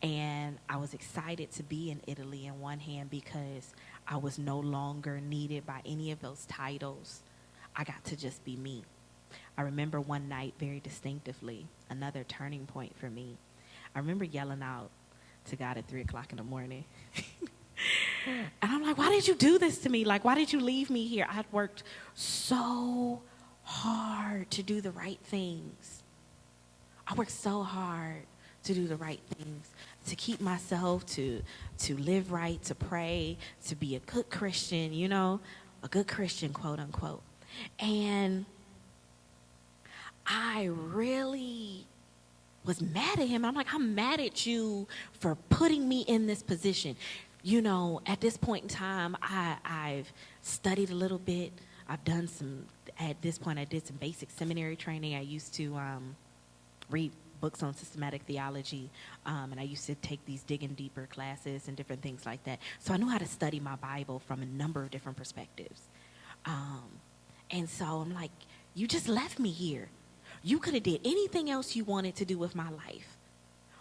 And I was excited to be in Italy in one hand because I was no longer needed by any of those titles. I got to just be me. I remember one night very distinctively, another turning point for me. I remember yelling out to God at 3 o'clock in the morning. And I'm like, why did you do this to me? Like, why did you leave me here? I'd worked so hard to do the right things. I worked so hard to do the right things, to keep myself, to live right, to pray, to be a good Christian, a good Christian, quote unquote. And I really was mad at him. I'm like, I'm mad at you for putting me in this position. At this point in time, I've studied a little bit. I've done at this point, I did some basic seminary training. I used to read books on systematic theology, and I used to take these digging deeper classes and different things like that. So I knew how to study my Bible from a number of different perspectives. And so I'm like, you just left me here. You could have did anything else you wanted to do with my life,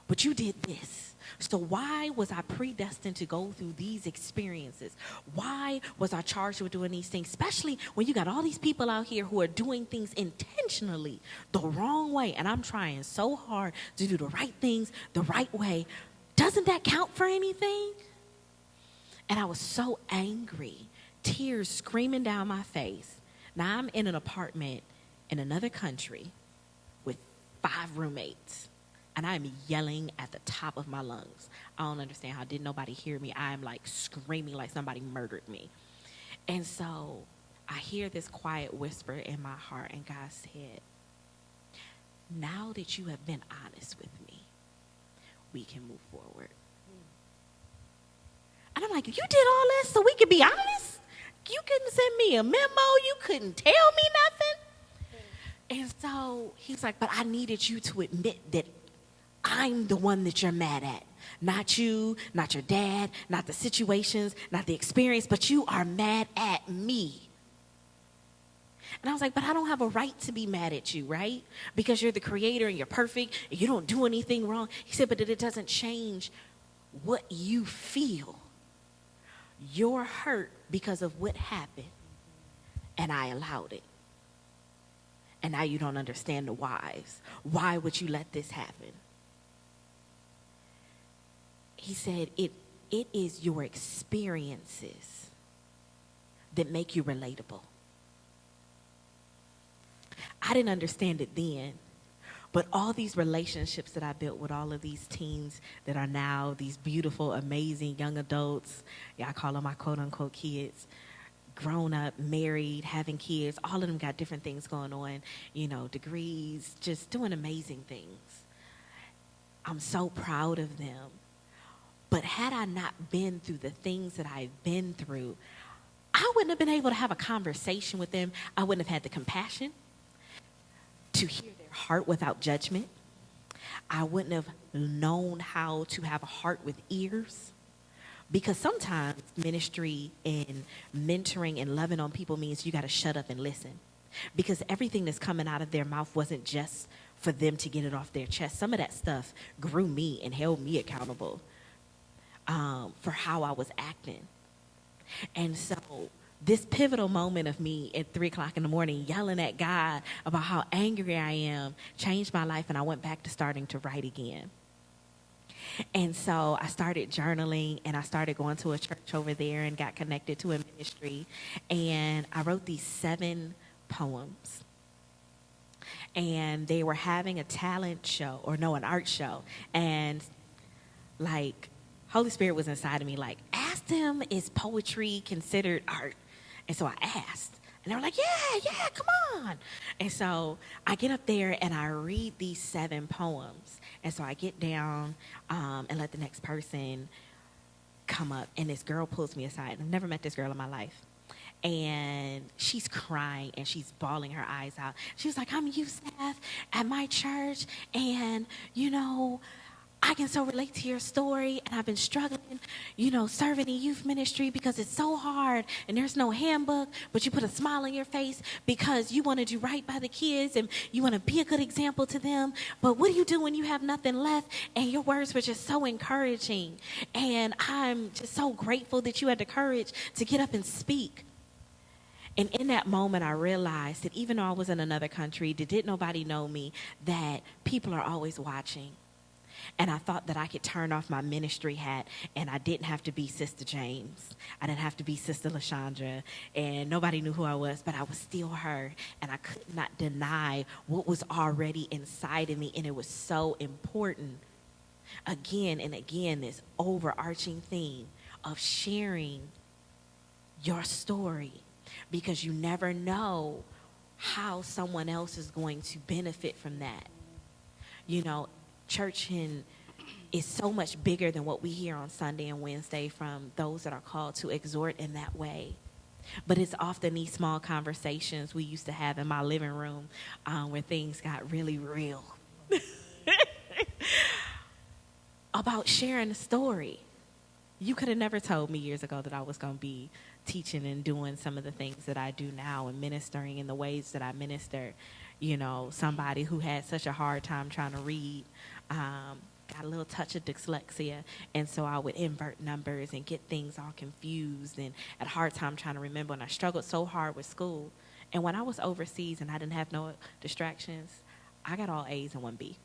but you did this. So why was I predestined to go through these experiences? Why was I charged with doing these things? Especially when you got all these people out here who are doing things intentionally the wrong way. And I'm trying so hard to do the right things the right way. Doesn't that count for anything? And I was so angry, tears screaming down my face. Now I'm in an apartment in another country with 5 roommates. And I'm yelling at the top of my lungs. I don't understand how didn't nobody hear me. I'm like screaming like somebody murdered me. And so I hear this quiet whisper in my heart, and God said, now that you have been honest with me, we can move forward. And I'm like, you did all this so we could be honest? You couldn't send me a memo. You couldn't tell me nothing. And so he's like, but I needed you to admit that I'm the one that you're mad at. Not you, not your dad, not the situations, not the experience, but you are mad at me. And I was like, but I don't have a right to be mad at you, right? Because you're the creator and you're perfect and you don't do anything wrong. He said, but it doesn't change what you feel. You're hurt because of what happened, and I allowed it. And now you don't understand the whys. Why would you let this happen? He said, it is your experiences that make you relatable. I didn't understand it then, but all these relationships that I built with all of these teens that are now these beautiful, amazing young adults, I call them my quote-unquote kids, grown up, married, having kids, all of them got different things going on, degrees, just doing amazing things. I'm so proud of them. But had I not been through the things that I've been through, I wouldn't have been able to have a conversation with them. I wouldn't have had the compassion to hear their heart without judgment. I wouldn't have known how to have a heart with ears. Because sometimes ministry and mentoring and loving on people means you got to shut up and listen. Because everything that's coming out of their mouth wasn't just for them to get it off their chest. Some of that stuff grew me and held me accountable for how I was acting. And so this pivotal moment of me at 3 o'clock in the morning yelling at God about how angry I am changed my life, and I went back to starting to write again. And so I started journaling, and I started going to a church over there and got connected to a ministry. And I wrote these 7 poems. And they were having a talent show, an art show. And Holy Spirit was inside of me, ask them, is poetry considered art? And so I asked. And they were like, yeah, come on. And so I get up there and I read these 7 poems. And so I get down and let the next person come up. And this girl pulls me aside. I've never met this girl in my life. And she's crying and she's bawling her eyes out. She was like, I'm youth staff at my church. And, I can so relate to your story, and I've been struggling, serving in youth ministry because it's so hard, and there's no handbook, but you put a smile on your face because you want to do right by the kids, and you want to be a good example to them, but what do you do when you have nothing left? And your words were just so encouraging, and I'm just so grateful that you had the courage to get up and speak. And in that moment, I realized that even though I was in another country, that didn't nobody know me, that people are always watching. And I thought that I could turn off my ministry hat, and I didn't have to be Sister James. I didn't have to be Sister LaShondra, and nobody knew who I was, but I was still her, and I could not deny what was already inside of me, and it was so important. Again and again, this overarching theme of sharing your story, because you never know how someone else is going to benefit from that. Church is so much bigger than what we hear on Sunday and Wednesday from those that are called to exhort in that way. But it's often these small conversations we used to have in my living room where things got really real about sharing a story. You could have never told me years ago that I was going to be teaching and doing some of the things that I do now and ministering in the ways that I minister. Somebody who had such a hard time trying to read, got a little touch of dyslexia, and so I would invert numbers and get things all confused and had a hard time trying to remember, and I struggled so hard with school. And when I was overseas and I didn't have no distractions, I got all A's and 1 B.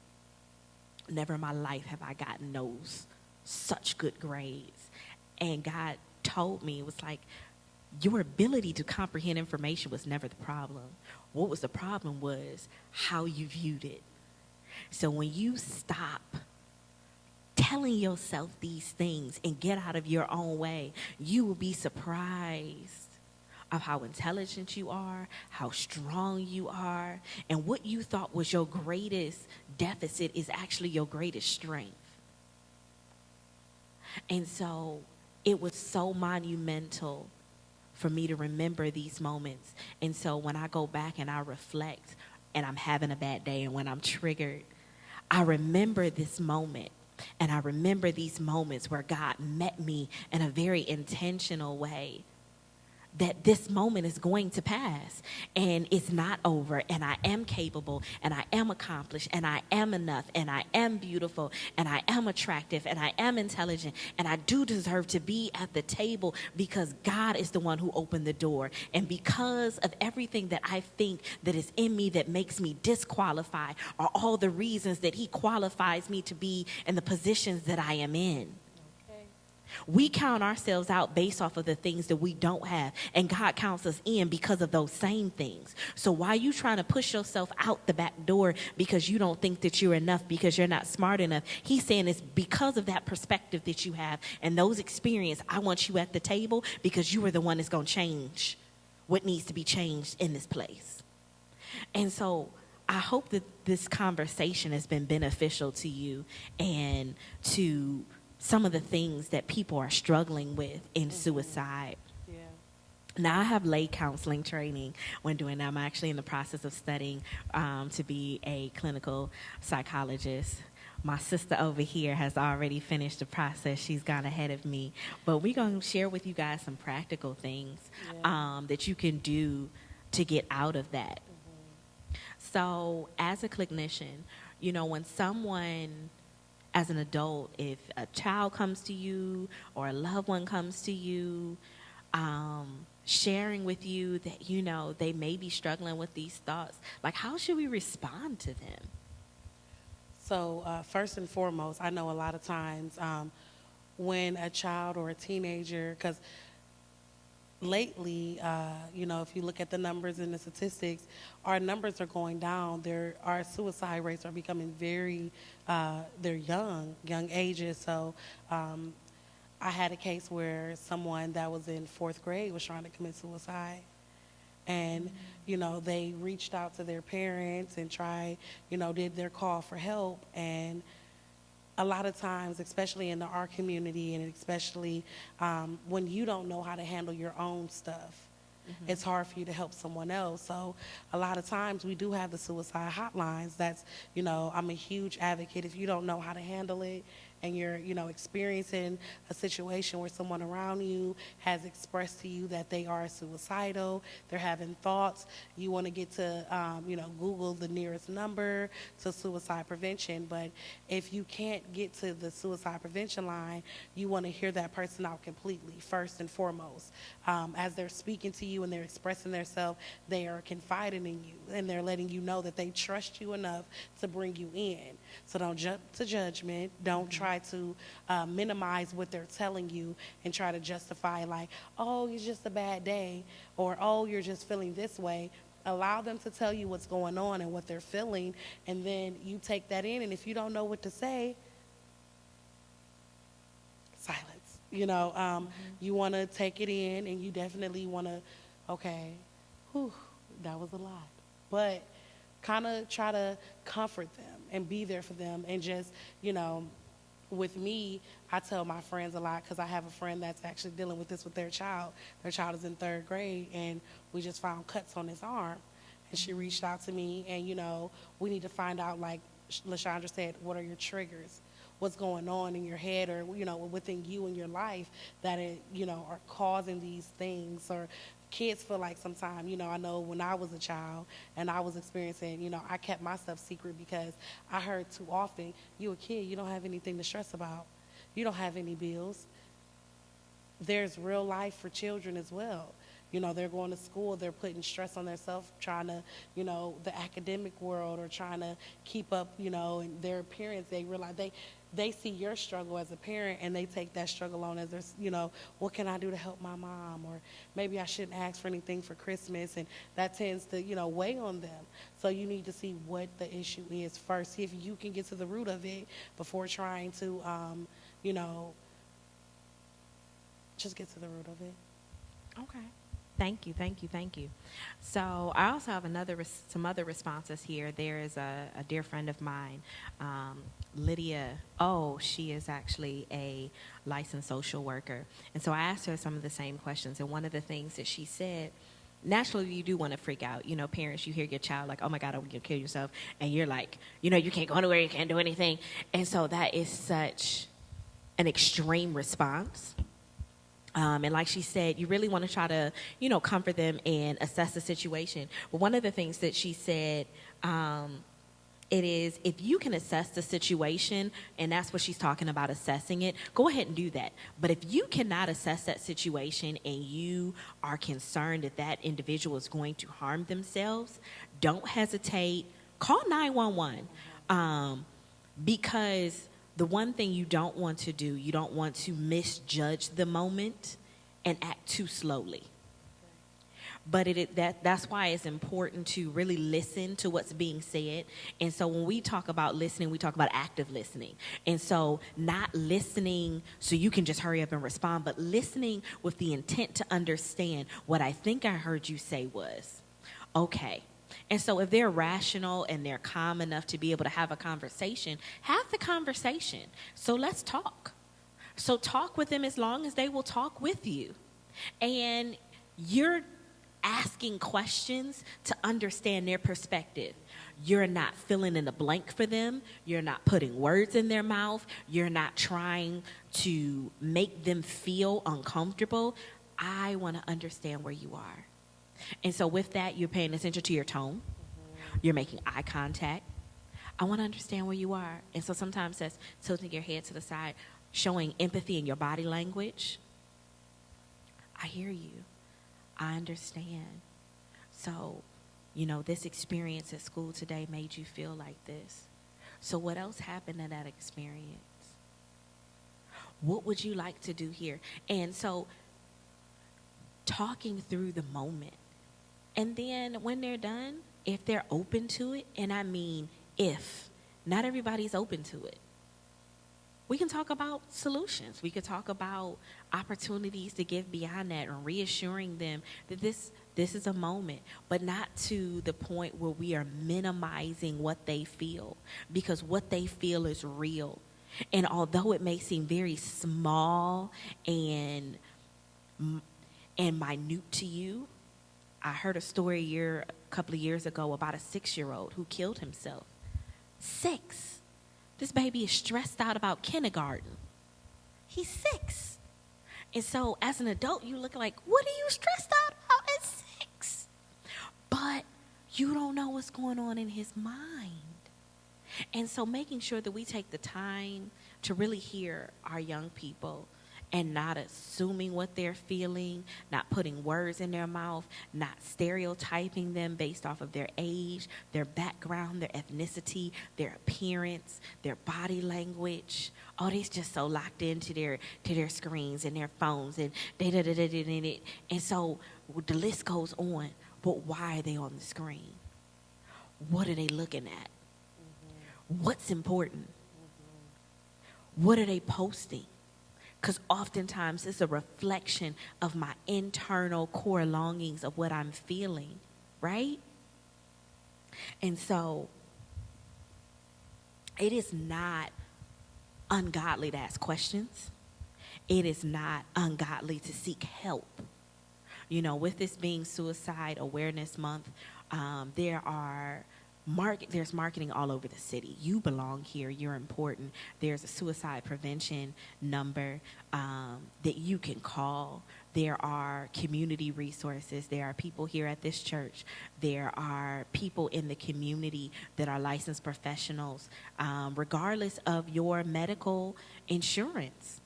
Never in my life have I gotten those such good grades. And God told me, it was like, your ability to comprehend information was never the problem. What was the problem was how you viewed it. So when you stop telling yourself these things and get out of your own way, you will be surprised of how intelligent you are, how strong you are, and what you thought was your greatest deficit is actually your greatest strength. And so it was so monumental for me to remember these moments. And so when I go back and I reflect and I'm having a bad day and when I'm triggered, I remember this moment. And I remember these moments where God met me in a very intentional way. That this moment is going to pass and it's not over, and I am capable and I am accomplished and I am enough and I am beautiful and I am attractive and I am intelligent and I do deserve to be at the table because God is the one who opened the door, and because of everything that I think that is in me that makes me disqualified are all the reasons that he qualifies me to be in the positions that I am in. We count ourselves out based off of the things that we don't have, and God counts us in because of those same things. So why are you trying to push yourself out the back door because you don't think that you're enough, because you're not smart enough? He's saying it's because of that perspective that you have and those experiences. I want you at the table because you are the one that's going to change what needs to be changed in this place. And so I hope that this conversation has been beneficial to you and to some of the things that people are struggling with in suicide. Yeah. Now, I have lay counseling training when doing that. I'm actually in the process of studying to be a clinical psychologist. My sister over here has already finished the process. She's gone ahead of me. But we're going to share with you guys some practical things that you can do to get out of that. So as a clinician, you know, when someone, as an adult, if a child comes to you or a loved one comes to you, sharing with you that, you know, they may be struggling with these thoughts, like, how should we respond to them? So first and foremost, I know a lot of times when a child or a teenager, because lately, you know, if you look at the numbers and the statistics, our numbers are going down. Our suicide rates are becoming very, they're young ages. So I had a case where someone that was in 4th grade was trying to commit suicide. And, you know, they reached out to their parents and did their call for help. And a lot of times, especially in our community, and especially when you don't know how to handle your own stuff, it's hard for you to help someone else. So a lot of times we do have the suicide hotlines. That's, you know, I'm a huge advocate. If you don't know how to handle it and you're, you know, experiencing a situation where someone around you has expressed to you that they are suicidal, they're having thoughts, you want to get to, Google the nearest number to suicide prevention. But if you can't get to the suicide prevention line, you want to hear that person out completely, first and foremost. As they're speaking to you and they're expressing themselves, they are confiding in you and they're letting you know that they trust you enough to bring you in. So don't jump to judgment. Don't try to minimize what they're telling you and try to justify, like, oh, it's just a bad day, or oh, you're just feeling this way. Allow them to tell you what's going on and what they're feeling, and then you take that in. And if you don't know what to say, silence. You know, you want to take it in, and you definitely want to, okay, whew, that was a lot. But kind of try to comfort them and be there for them. And just, you know, with me, I tell my friends a lot, because I have a friend that's actually dealing with this with their child. Their child is in 3rd grade, and we just found cuts on his arm. And she reached out to me, and, you know, we need to find out, like LaShondra said, what are your triggers? What's going on in your head, or, you know, within you and your life that, are causing these things. Or kids feel like sometimes, you know, I know when I was a child and I was experiencing, you know, I kept my stuff secret because I heard too often, you a kid, you don't have anything to stress about. You don't have any bills. There's real life for children as well. You know, they're going to school, they're putting stress on themselves, trying to, you know, the academic world, or trying to keep up, you know, and their parents, they realize they see your struggle as a parent, and they take that struggle on as their, you know, what can I do to help my mom? Or maybe I shouldn't ask for anything for Christmas. And that tends to, you know, weigh on them. So you need to see what the issue is first. See if you can get to the root of it before trying to, Okay. just get to the root of it. Okay. Thank you, thank you, thank you. So I also have some other responses here. There is a dear friend of mine, Lydia. Oh, she is actually a licensed social worker, and so I asked her some of the same questions. And one of the things that she said, naturally, you do want to freak out. You know, parents, you hear your child like, "Oh my God, I'm gonna kill yourself," and you're like, you know, you can't go anywhere, you can't do anything, and so that is such an extreme response. And like she said, you really want to try to, you know, comfort them and assess the situation. But one of the things that she said, it is if you can assess the situation, and that's what she's talking about, assessing it, go ahead and do that. But if you cannot assess that situation and you are concerned that that individual is going to harm themselves, don't hesitate. Call 911. Because the one thing you don't want to do, you don't want to misjudge the moment and act too slowly. But that's why it's important to really listen to what's being said. And so when we talk about listening, we talk about active listening. And so not listening so you can just hurry up and respond, but listening with the intent to understand what I think I heard you say was, okay. And so if they're rational and they're calm enough to be able to have a conversation, have the conversation. So let's talk. So talk with them as long as they will talk with you. And you're asking questions to understand their perspective. You're not filling in the blank for them. You're not putting words in their mouth. You're not trying to make them feel uncomfortable. I want to understand where you are. And so with that, you're paying attention to your tone. You're making eye contact. I want to understand where you are. And so sometimes that's tilting your head to the side, showing empathy in your body language. I hear you. I understand. So, you know, this experience at school today made you feel like this. So what else happened in that experience? What would you like to do here? And so talking through the moment. And then when they're done, if they're open to it, and I mean if, not everybody's open to it, we can talk about solutions. We could talk about opportunities to give beyond that and reassuring them that this is a moment, but not to the point where we are minimizing what they feel, because what they feel is real. And although it may seem very small and minute to you, I heard a story a couple of years ago about a 6-year-old who killed himself. 6. This baby is stressed out about kindergarten. He's 6. And so as an adult, you look like, what are you stressed out about at 6? But you don't know what's going on in his mind. And so making sure that we take the time to really hear our young people and not assuming what they're feeling, not putting words in their mouth, not stereotyping them based off of their age, their background, their ethnicity, their appearance, their body language. Oh, they're just so locked into their screens and their phones and and so the list goes on. But why are they on the screen? What are they looking at? What's important? What are they posting? Because oftentimes it's a reflection of my internal core longings of what I'm feeling, right? And so it is not ungodly to ask questions. It is not ungodly to seek help. You know, with this being Suicide Awareness Month, there's marketing all over the city. You belong here. You're important. There's a suicide prevention number that you can call. There are community resources. There are people here at this church. There are people in the community that are licensed professionals, regardless of your medical insurance.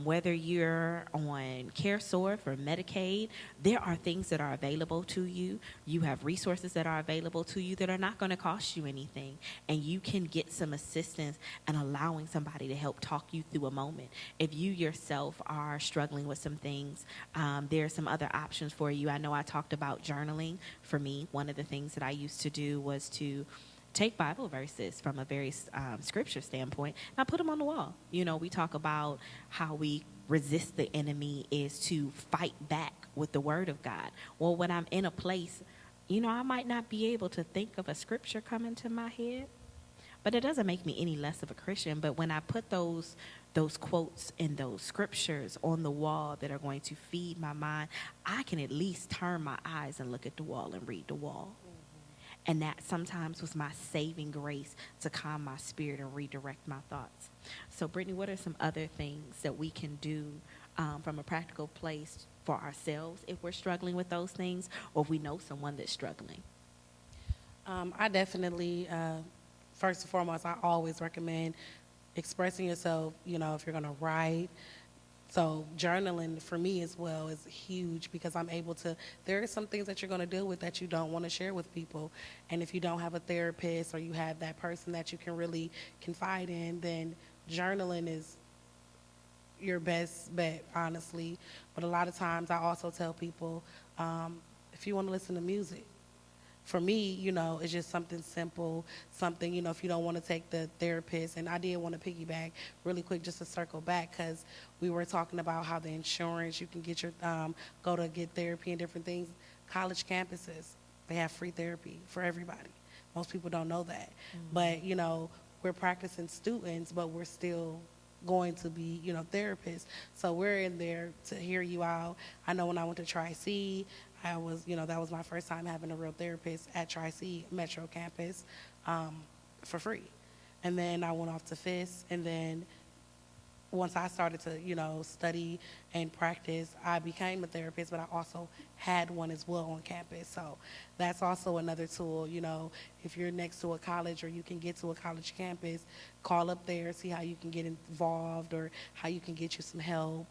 Whether you're on CareSource or Medicaid, there are things that are available to you. You have resources that are available to you that are not going to cost you anything. And you can get some assistance and allowing somebody to help talk you through a moment. If you yourself are struggling with some things, there are some other options for you. I know I talked about journaling. For me, one of the things that I used to do was to take Bible verses from a very scripture standpoint, and I put them on the wall. You know, we talk about how we resist the enemy is to fight back with the word of God. Well, when I'm in a place, I might not be able to think of a scripture coming to my head, but it doesn't make me any less of a Christian. But when I put those quotes and those scriptures on the wall that are going to feed my mind, I can at least turn my eyes and look at the wall and read the wall. And that sometimes was my saving grace to calm my spirit and redirect my thoughts. So, Brittany, what are some other things that we can do from a practical place for ourselves if we're struggling with those things, or if we know someone that's struggling? I definitely, first and foremost, I always recommend expressing yourself, if you're going to write. So journaling for me as well is huge because I'm able to, there are some things that you're going to deal with that you don't want to share with people. And if you don't have a therapist or you have that person that you can really confide in, then journaling is your best bet, honestly. But a lot of times I also tell people, if you want to listen to music, for me, it's just something simple, something, if you don't want to take the therapist. And I did want to piggyback really quick just to circle back because we were talking about how the insurance, you can get your, go to get therapy and different things. College campuses, they have free therapy for everybody. Most people don't know that. But, we're practicing students, but we're still going to be, therapists. So we're in there to hear you out. I know when I went to Tri-C, I was, that was my first time having a real therapist at Tri-C Metro campus for free. And then I went off to FIS, and then once I started to, study and practice, I became a therapist, but I also had one as well on campus. So that's also another tool, if you're next to a college or you can get to a college campus, call up there, see how you can get involved or how you can get you some help.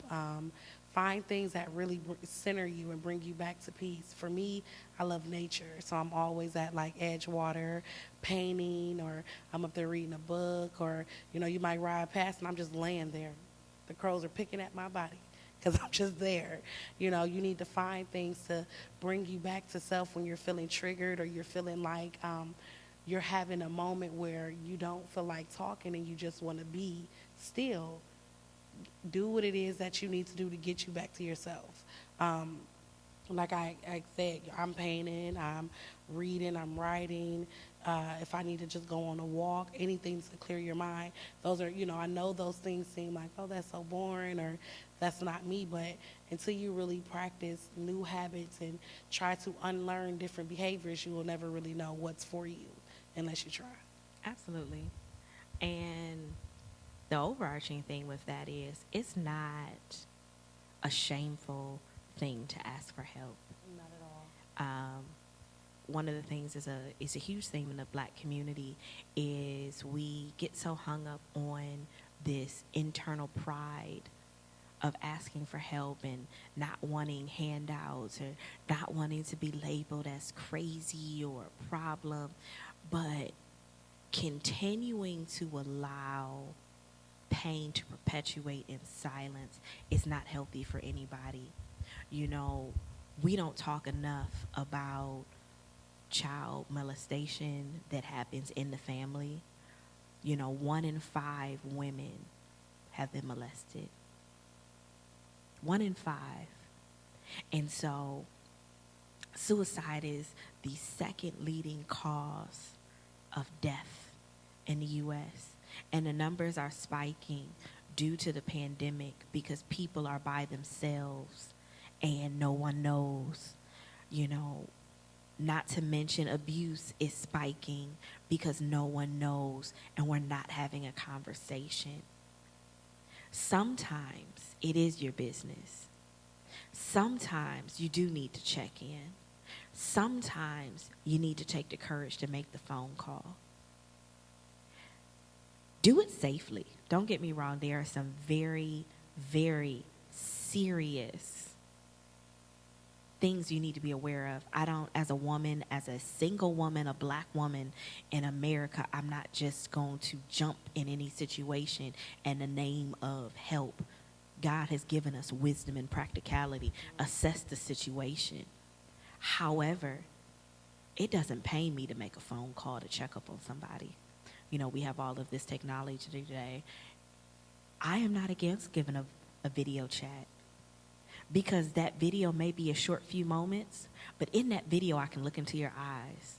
Find things that really center you and bring you back to peace. For me, I love nature, so I'm always at like Edgewater, painting, or I'm up there reading a book, or you might ride past and I'm just laying there. The crows are picking at my body because I'm just there. You need to find things to bring you back to self when you're feeling triggered or you're feeling like you're having a moment where you don't feel like talking and you just want to be still. Do what it is that you need to do to get you back to yourself. Like I said, I'm painting, I'm reading, I'm writing. If I need to just go on a walk, anything to clear your mind. Those are, I know those things seem like, oh, that's so boring or that's not me. But until you really practice new habits and try to unlearn different behaviors, you will never really know what's for you unless you try. Absolutely. And the overarching thing with that is it's not a shameful thing to ask for help. Not at all. One of the things is a huge thing in the Black community is we get so hung up on this internal pride of asking for help and not wanting handouts or not wanting to be labeled as crazy or a problem, but continuing to allow pain to perpetuate in silence is not healthy for anybody. We don't talk enough about child molestation that happens in the family. 1 in 5 women have been molested. 1 in 5. And so suicide is the second leading cause of death in the U.S. And the numbers are spiking due to the pandemic because people are by themselves and no one knows. Not to mention abuse is spiking because no one knows and we're not having a conversation. Sometimes it is your business. Sometimes you do need to check in. Sometimes you need to take the courage to make the phone call. Do it safely. Don't get me wrong. There are some very, very serious things you need to be aware of. As a woman, as a single woman, a Black woman in America, I'm not just going to jump in any situation in the name of help. God has given us wisdom and practicality. Assess the situation. However, it doesn't pay me to make a phone call to check up on somebody. We have all of this technology today. I am not against giving a video chat. because that video may be a short few moments, but in that video, I can look into your eyes.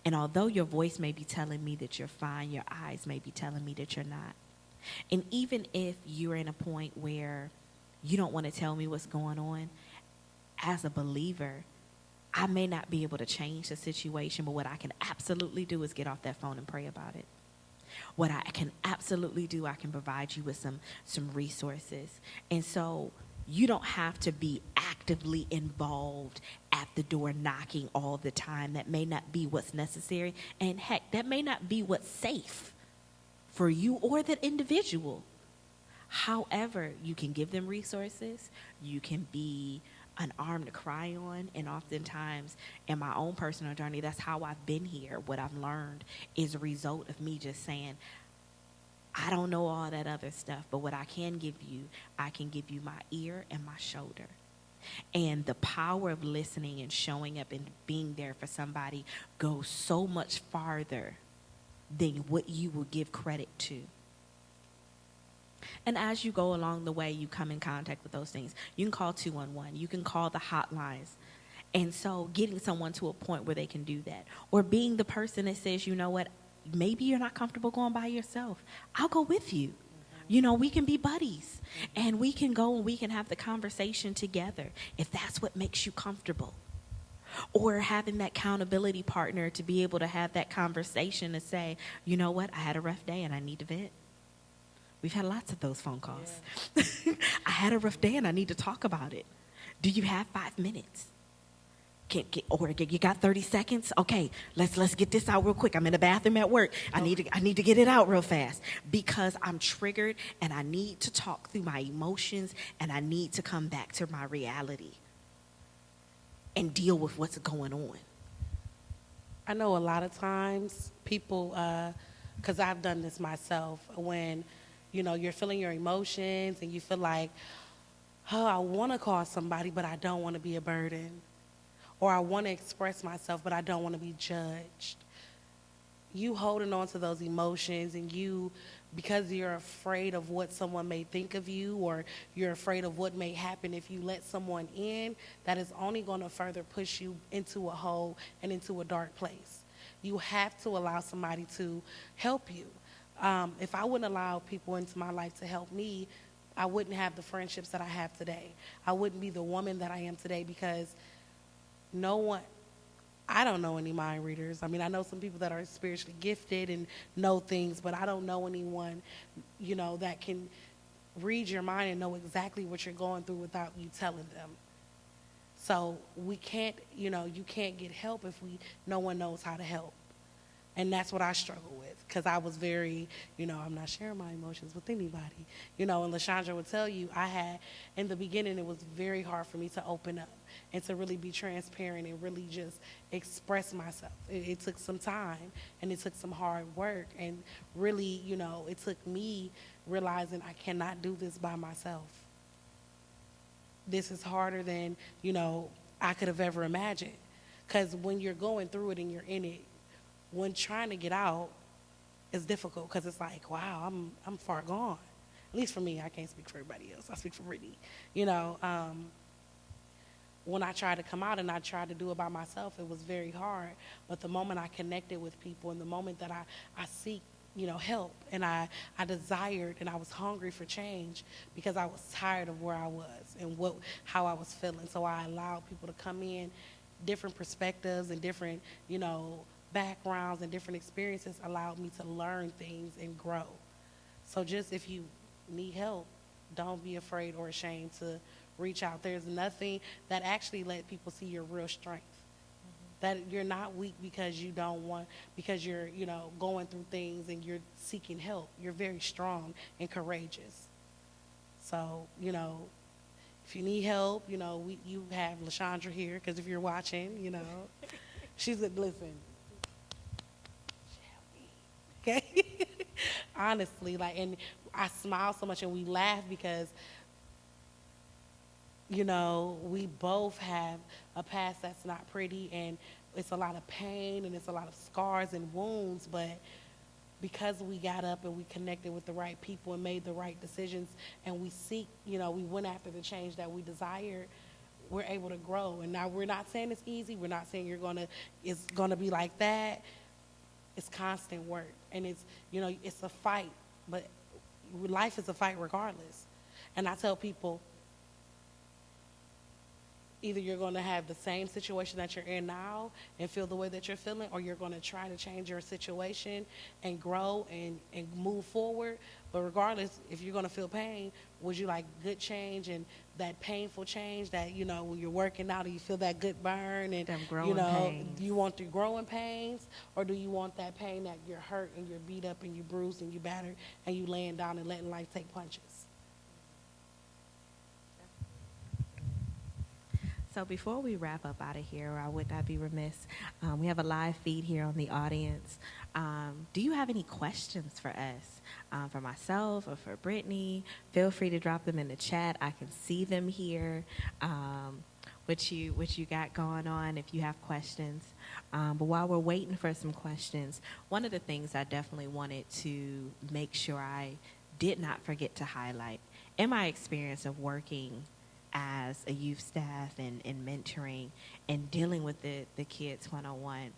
And although your voice may be telling me that you're fine, your eyes may be telling me that you're not. And even if you're in a point where you don't want to tell me what's going on, as a believer, I may not be able to change the situation, but what I can absolutely do is get off that phone and pray about it. What I can absolutely do, I can provide you with some resources. And so you don't have to be actively involved at the door knocking all the time. That may not be what's necessary. And heck, that may not be what's safe for you or that individual. However, you can give them resources. You can be an arm to cry on. And oftentimes in my own personal journey, that's how I've been here. What I've learned is a result of me just saying, I don't know all that other stuff, but what I can give you my ear and my shoulder. And the power of listening and showing up and being there for somebody goes so much farther than what you will give credit to. And as you go along the way, you come in contact with those things. You can call 211. You can call the hotlines. And so getting someone to a point where they can do that. Or being the person that says, you know what, maybe you're not comfortable going by yourself. I'll go with you. You know, we can be buddies. And we can go and we can have the conversation together if that's what makes you comfortable. Or having that accountability partner to be able to have that conversation and say, you know what, I had a rough day and I need to vent. We've had lots of those phone calls. Yeah. I had a rough day and I need to talk about it. Do you have 5 minutes? Or you got 30 seconds? Okay, let's get this out real quick. I'm in the bathroom at work. I need to get it out real fast because I'm triggered and I need to talk through my emotions and I need to come back to my reality and deal with what's going on. I know a lot of times people, because I've done this myself, when you know, you're feeling your emotions and you feel like, oh, I want to call somebody, but I don't want to be a burden. Or I want to express myself, but I don't want to be judged. You holding on to those emotions and you, because you're afraid of what someone may think of you or you're afraid of what may happen if you let someone in, that is only going to further push you into a hole and into a dark place. You have to allow somebody to help you. If I wouldn't allow people into my life to help me, I wouldn't have the friendships that I have today. I wouldn't be the woman that I am today because I don't know any mind readers. I mean, I know some people that are spiritually gifted and know things, but I don't know anyone, you know, that can read your mind and know exactly what you're going through without you telling them. So we can't, you know, you can't get help if no one knows how to help. And that's what I struggle with because I was very, you know, I'm not sharing my emotions with anybody. You know, and LaShondra would tell you, in the beginning, it was very hard for me to open up and to really be transparent and really just express myself. It took some time and it took some hard work. And really, you know, it took me realizing I cannot do this by myself. This is harder than, you know, I could have ever imagined. Because when you're going through it and you're in it, when trying to get out is difficult because it's like, wow, I'm far gone. At least for me, I can't speak for everybody else. I speak for Brittany. You know, when I tried to come out and I tried to do it by myself, it was very hard. But the moment I connected with people and the moment that I seek, you know, help and I desired and I was hungry for change because I was tired of where I was and how I was feeling. So I allowed people to come in, different perspectives and different, you know, backgrounds and different experiences allowed me to learn things and grow. So just if you need help, don't be afraid or ashamed to reach out. There's nothing that actually let people see your real strength. That you're not weak because because you're, you know, going through things and you're seeking help. You're very strong and courageous. So, you know, if you need help, you know, you have LaShondra here because if you're watching, you know, she's a listen. Okay? Honestly, like, and I smile so much and we laugh because, you know, we both have a past that's not pretty and it's a lot of pain and it's a lot of scars and wounds, but because we got up and we connected with the right people and made the right decisions, and we went after the change that we desired, we're able to grow. And now we're not saying it's easy. We're not saying it's gonna be like that. It's constant work, and it's a fight, but life is a fight regardless. And I tell people, either you're going to have the same situation that you're in now and feel the way that you're feeling, or you're going to try to change your situation and grow and move forward. But regardless, if you're going to feel pain, would you like good change and that painful change that, when you're working out and you feel that good burn and, Them growing pains. do you want the growing pains, or do you want that pain that you're hurt and you're beat up and you're bruised and you're battered and you laying down and letting life take punches? So before we wrap up out of here, I would not be remiss. We have a live feed here on the audience. Do you have any questions for us, for myself or for Brittany? Feel free to drop them in the chat. I can see them here. What you got going on if you have questions. But while we're waiting for some questions, one of the things I definitely wanted to make sure I did not forget to highlight in my experience of working as a youth staff and mentoring and dealing with the kids one-on-one,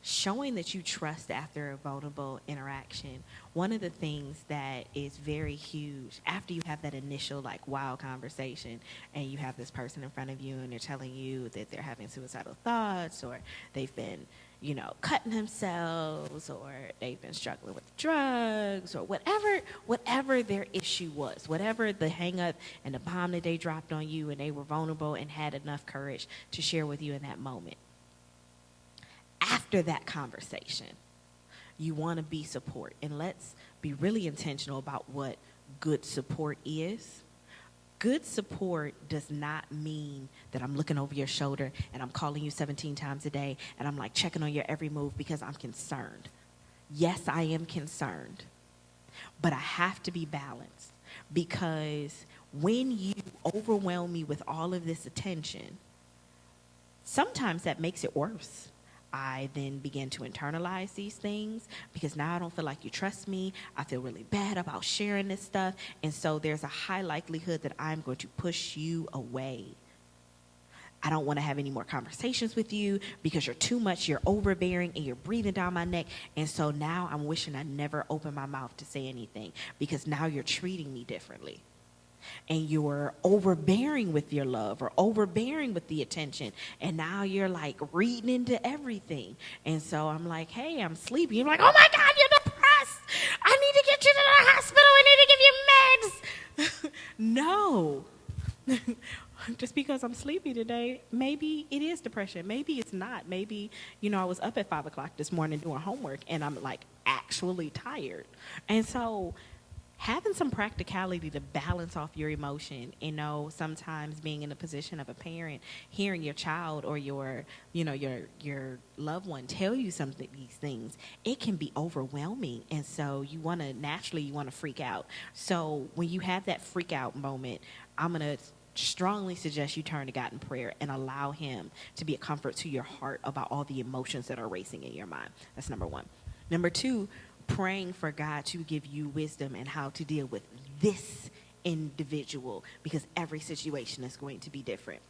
showing that you trust after a vulnerable interaction. One of the things that is very huge after you have that initial wild conversation and you have this person in front of you and they're telling you that they're having suicidal thoughts, or they've been cutting themselves, or they've been struggling with drugs, or whatever their issue was, whatever the hang up and the bomb that they dropped on you, and they were vulnerable and had enough courage to share with you in that moment. After that conversation, you want to be support. And let's be really intentional about what good support is. Good support does not mean that I'm looking over your shoulder and I'm calling you 17 times a day and I'm checking on your every move because I'm concerned. Yes, I am concerned, but I have to be balanced, because when you overwhelm me with all of this attention, sometimes that makes it worse. I then begin to internalize these things because now I don't feel like you trust me. I feel really bad about sharing this stuff. And so there's a high likelihood that I'm going to push you away. I don't want to have any more conversations with you because you're too much, you're overbearing, and you're breathing down my neck. And so now I'm wishing I never opened my mouth to say anything, because now you're treating me differently. And you're overbearing with your love or overbearing with the attention. And now you're reading into everything. And so I'm like, hey, I'm sleepy. You're like, oh my God, you're depressed. I need to get you to the hospital. I need to give you meds. No. Just because I'm sleepy today, maybe it is depression. Maybe it's not. Maybe, I was up at 5 o'clock this morning doing homework and I'm actually tired. And so having some practicality to balance off your emotion, sometimes being in the position of a parent, hearing your child or your loved one tell you these things, it can be overwhelming. And so you want to freak out. So when you have that freak out moment, I'm going to strongly suggest you turn to God in prayer and allow him to be a comfort to your heart about all the emotions that are racing in your mind. That's number one. Number two, praying for God to give you wisdom and how to deal with this individual, because every situation is going to be different,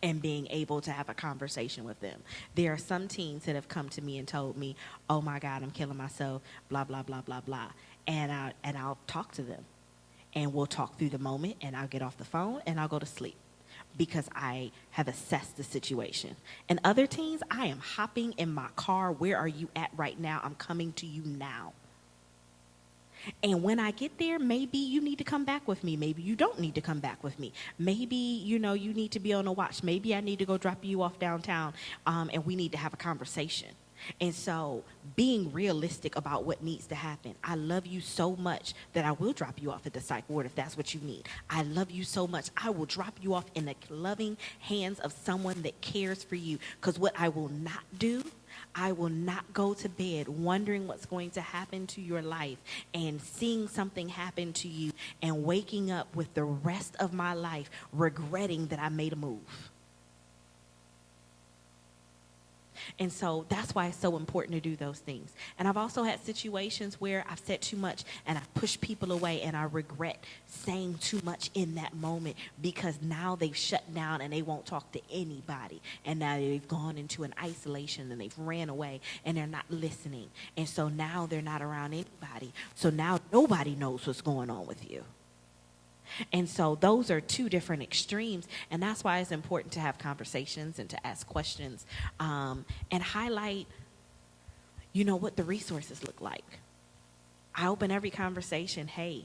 and being able to have a conversation with them. There are some teens that have come to me and told me, oh my God, I'm killing myself, blah, blah, blah, blah, blah. And I'll talk to them, and we'll talk through the moment, and I'll get off the phone and I'll go to sleep, because I have assessed the situation. And other teens, I am hopping in my car. Where are you at right now? I'm coming to you now. And when I get there, maybe you need to come back with me. Maybe you don't need to come back with me. Maybe, you need to be on a watch. Maybe I need to go drop you off downtown, and we need to have a conversation. And so being realistic about what needs to happen. I love you so much that I will drop you off at the psych ward if that's what you need. I love you so much, I will drop you off in the loving hands of someone that cares for you. Because what I will not do, I will not go to bed wondering what's going to happen to your life and seeing something happen to you and waking up with the rest of my life regretting that I made a move. And so that's why it's so important to do those things. And I've also had situations where I've said too much and I've pushed people away, and I regret saying too much in that moment because now they've shut down and they won't talk to anybody. And now they've gone into an isolation and they've ran away and they're not listening. And so now they're not around anybody. So now nobody knows what's going on with you. And so those are two different extremes, and that's why it's important to have conversations and to ask questions, and highlight, what the resources look like. I open every conversation, hey,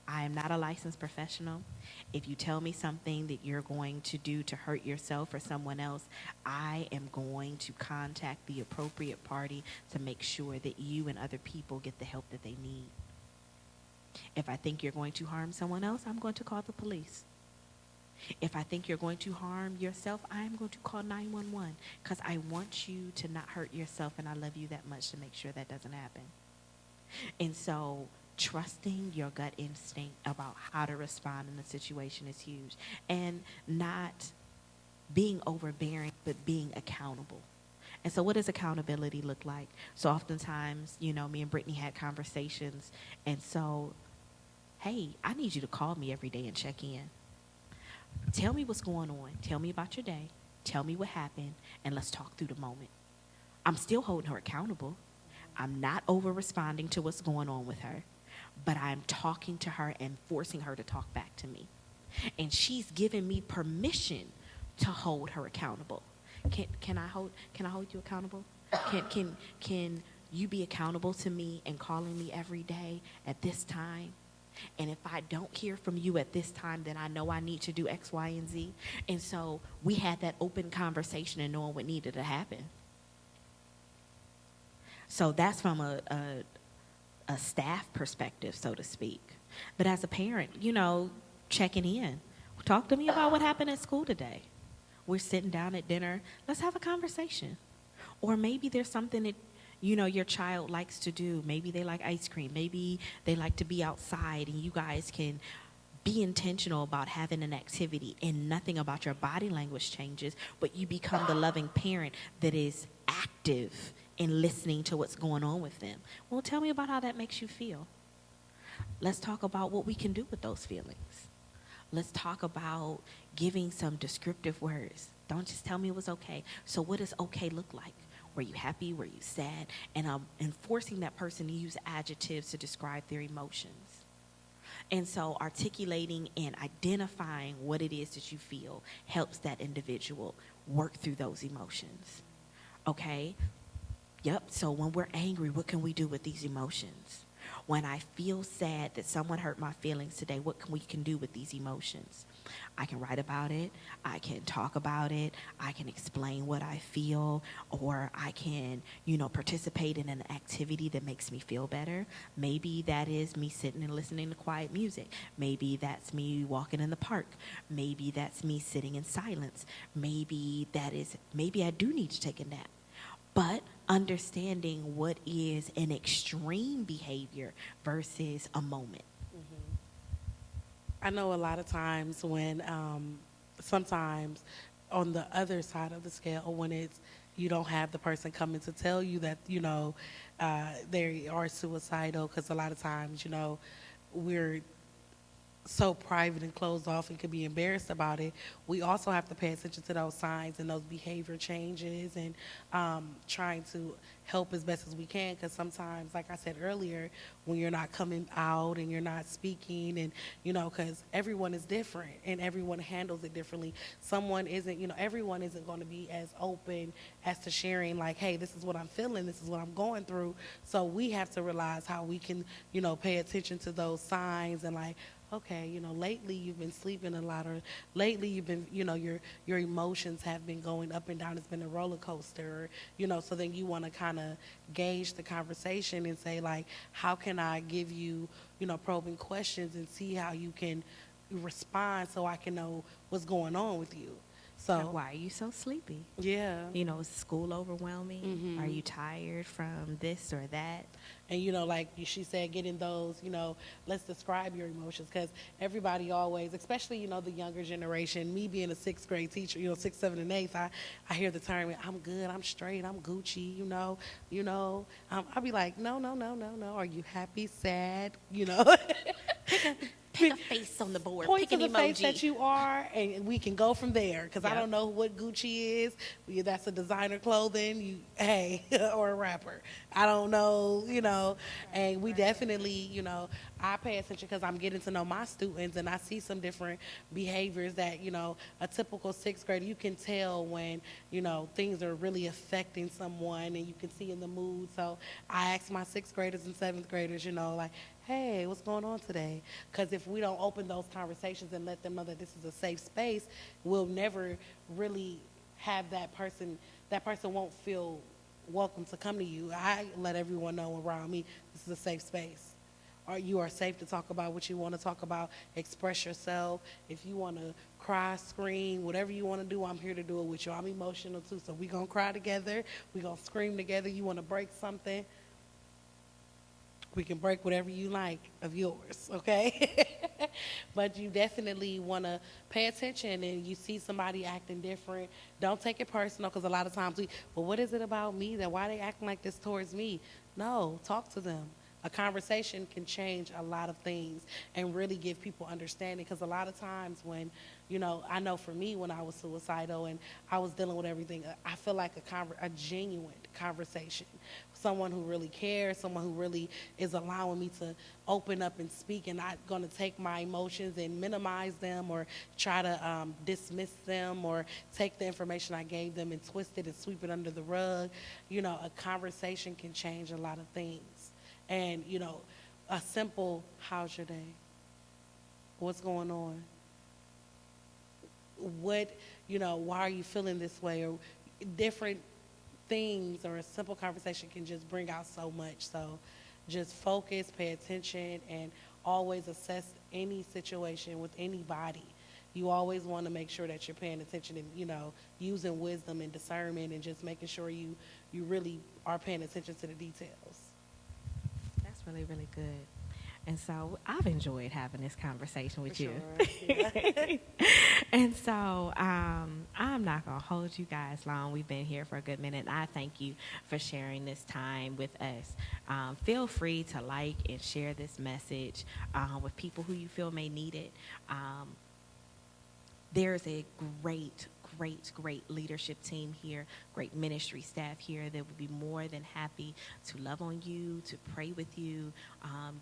I am not a licensed professional. If you tell me something that you're going to do to hurt yourself or someone else, I am going to contact the appropriate party to make sure that you and other people get the help that they need. If I think you're going to harm someone else, I'm going to call the police. If I think you're going to harm yourself, I'm going to call 911 because I want you to not hurt yourself, and I love you that much to make sure that doesn't happen. And so trusting your gut instinct about how to respond in a situation is huge, and not being overbearing, but being accountable. And so what does accountability look like? So oftentimes, me and Brittany had conversations, and so, hey, I need you to call me every day and check in. Tell me what's going on. Tell me about your day. Tell me what happened, and let's talk through the moment. I'm still holding her accountable. I'm not over-responding to what's going on with her, but I'm talking to her and forcing her to talk back to me. And she's giving me permission to hold her accountable. Can I hold you accountable? Can you be accountable to me and calling me every day at this time? And if I don't hear from you at this time, then I know I need to do X, Y, and Z. And so we had that open conversation and knowing what needed to happen. So that's from a staff perspective, so to speak. But as a parent, checking in. Talk to me about what happened at school today. We're sitting down at dinner. Let's have a conversation. Or maybe there's something that, your child likes to do. Maybe they like ice cream. Maybe they like to be outside, and you guys can be intentional about having an activity, and nothing about your body language changes, but you become the loving parent that is active in listening to what's going on with them. Well, tell me about how that makes you feel. Let's talk about what we can do with those feelings. Let's talk about giving some descriptive words. Don't just tell me it was okay. So what does okay look like? Were you happy? Were you sad? And forcing that person to use adjectives to describe their emotions. And so articulating and identifying what it is that you feel helps that individual work through those emotions. Okay? Yep, so when we're angry, what can we do with these emotions? When I feel sad that someone hurt my feelings today, what can we do with these emotions? I can write about it. I can talk about it. I can explain what I feel, or I can, participate in an activity that makes me feel better. Maybe that is me sitting and listening to quiet music. Maybe that's me walking in the park. Maybe that's me sitting in silence. Maybe I do need to take a nap. But understanding what is an extreme behavior versus a moment. Mm-hmm. I know a lot of times when, sometimes on the other side of the scale, when it's you don't have the person coming to tell you that, they are suicidal, because a lot of times, we're so private and closed off and could be embarrassed about it. We also have to pay attention to those signs and those behavior changes, and trying to help as best as we can, because sometimes, like I said earlier, when you're not coming out and you're not speaking, and because everyone is different and everyone handles it differently. Someone isn't, everyone isn't going to be as open as to sharing, like, hey, this is what I'm feeling, this is what I'm going through. So we have to realize how we can pay attention to those signs, and like, okay, lately you've been sleeping a lot, or lately you've been, your emotions have been going up and down. It's been a roller coaster, so then you want to kind of gauge the conversation and say, like, how can I give you, probing questions and see how you can respond so I can know what's going on with you. So, why are you so sleepy? yeah. You know, is school overwhelming? Are you tired from this or that? And, like she said, getting those, let's describe your emotions. Because everybody always, especially, the younger generation, me being a sixth grade teacher, sixth, seventh, and eighth, I hear the term, I'm good, I'm straight, I'm Gucci, I'll be like, no, no, no, no, no. Are you happy, sad, Pick a face on the board. Point Pick to an the face emoji. that you are, and we can go from there. Because I Yep. don't know what Gucci is. That's a designer clothing. Hey, or a rapper. I don't know. And we definitely, I pay attention because I'm getting to know my students, and I see some different behaviors that, a typical sixth grader, you can tell when, things are really affecting someone, and you can see in the mood. So I ask my sixth graders and seventh graders, like, hey, what's going on today? Because if we don't open those conversations and let them know that this is a safe space, we'll never really have that person won't feel welcome to come to you. I let everyone know around me this is a safe space. Or you are safe to talk about what you want to talk about, express yourself. If you want to cry, scream, whatever you want to do, I'm here to do it with you. I'm emotional too, so we're going to cry together. We're going to scream together. You want to break something? We can break whatever you like of yours, okay? But you definitely want to pay attention, and you see somebody acting different. Don't take it personal, because a lot of times well, what is it about me? Why are they acting like this towards me? No, talk to them. A conversation can change a lot of things and really give people understanding, because a lot of times when, I know for me when I was suicidal and I was dealing with everything, I feel like a genuine conversation. Someone who really cares, someone who really is allowing me to open up and speak, and not going to take my emotions and minimize them or try to dismiss them or take the information I gave them and twist it and sweep it under the rug. A conversation can change a lot of things. And, a simple, how's your day? What's going on? Why are you feeling this way? Or different things, or a simple conversation can just bring out so much. So just focus, pay attention, and always assess any situation with anybody. You always want to make sure that you're paying attention and, using wisdom and discernment, and just making sure you really are paying attention to the details. That's really, really good. And so I've enjoyed having this conversation with you. Sure. Yeah. And so I'm not going to hold you guys long. We've been here for a good minute. I thank you for sharing this time with us. Feel free to like and share this message with people who you feel may need it. There's a great leadership team here, great ministry staff here that would be more than happy to love on you, to pray with you.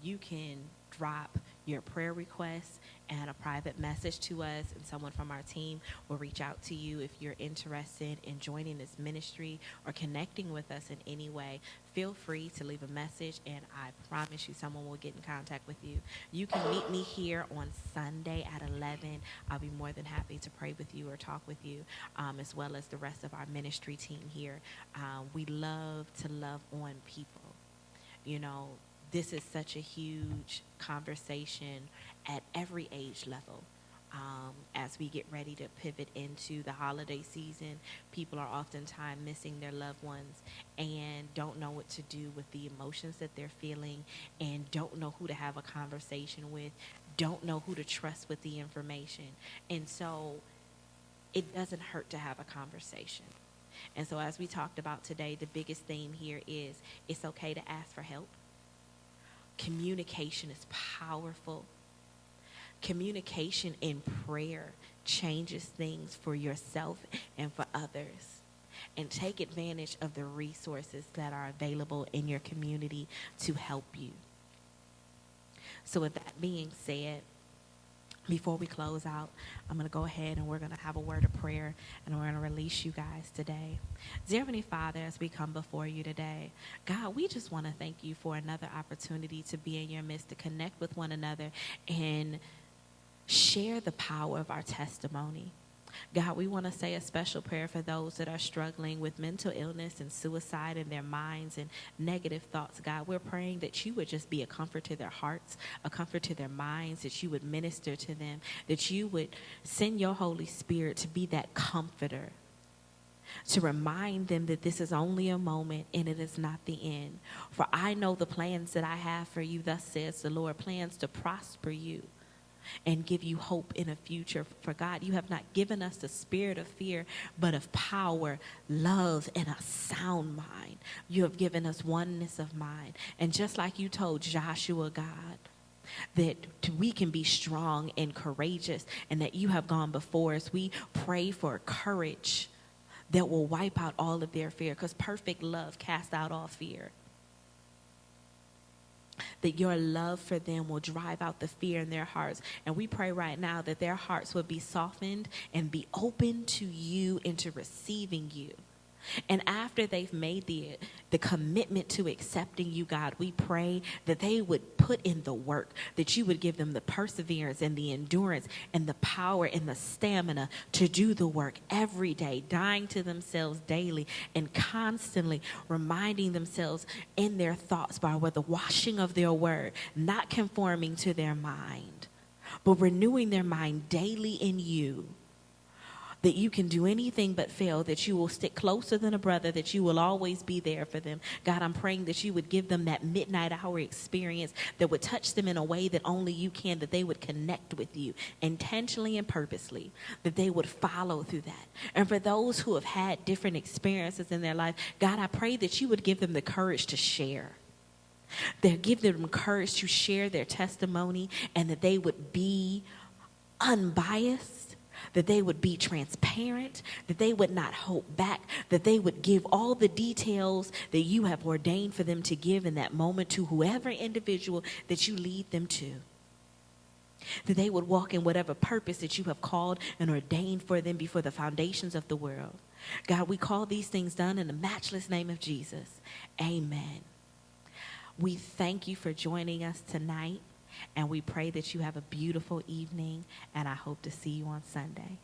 You can drop your prayer requests and a private message to us, and someone from our team will reach out to you if you're interested in joining this ministry or connecting with us in any way. Feel free to leave a message, and I promise you someone will get in contact with you. You can meet me here on Sunday at 11. I'll be more than happy to pray with you or talk with you, as well as the rest of our ministry team here. We love to love on people. This is such a huge conversation at every age level. As we get ready to pivot into the holiday season, people are oftentimes missing their loved ones and don't know what to do with the emotions that they're feeling, and don't know who to have a conversation with, don't know who to trust with the information. And so it doesn't hurt to have a conversation. And so as we talked about today, the biggest theme here is it's okay to ask for help. Communication is powerful. Communication in prayer changes things for yourself and for others. And take advantage of the resources that are available in your community to help you. So with that being said, before we close out, I'm going to go ahead and we're going to have a word of prayer, and we're going to release you guys today. Dear Heavenly Father, as we come before you today, God, we just want to thank you for another opportunity to be in your midst, to connect with one another and share the power of our testimony. God, we want to say a special prayer for those that are struggling with mental illness and suicide in their minds and negative thoughts. God, we're praying that you would just be a comfort to their hearts, a comfort to their minds, that you would minister to them, that you would send your Holy Spirit to be that comforter, to remind them that this is only a moment and it is not the end. For I know the plans that I have for you, thus says the Lord, plans to prosper you and give you hope in a future. For God, you have not given us the spirit of fear, but of power, love, and a sound mind. You have given us oneness of mind. And just like you told Joshua, God, that we can be strong and courageous and that you have gone before us, we pray for courage that will wipe out all of their fear, because perfect love casts out all fear. That your love for them will drive out the fear in their hearts. And we pray right now that their hearts will be softened and be open to you and to receiving you. And after they've made the commitment to accepting you, God, we pray that they would put in the work, that you would give them the perseverance and the endurance and the power and the stamina to do the work every day, dying to themselves daily and constantly reminding themselves in their thoughts by the washing of their word, not conforming to their mind, but renewing their mind daily in you. That you can do anything but fail, that you will stick closer than a brother, that you will always be there for them. God, I'm praying that you would give them that midnight hour experience that would touch them in a way that only you can, that they would connect with you intentionally and purposely, that they would follow through that. And for those who have had different experiences in their life, God, I pray that you would give them the courage to share. That give them courage to share their testimony, and that they would be unbiased, that they would be transparent, that they would not hold back, that they would give all the details that you have ordained for them to give in that moment to whoever individual that you lead them to. That they would walk in whatever purpose that you have called and ordained for them before the foundations of the world. God, we call these things done in the matchless name of Jesus. Amen. We thank you for joining us tonight. And we pray that you have a beautiful evening, and I hope to see you on Sunday.